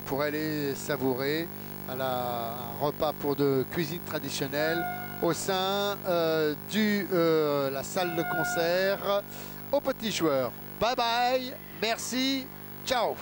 Speaker 1: pourrez aller savourer un repas pour de cuisine traditionnelle au sein de la salle de concert aux petits joueurs. Bye bye, merci, ciao.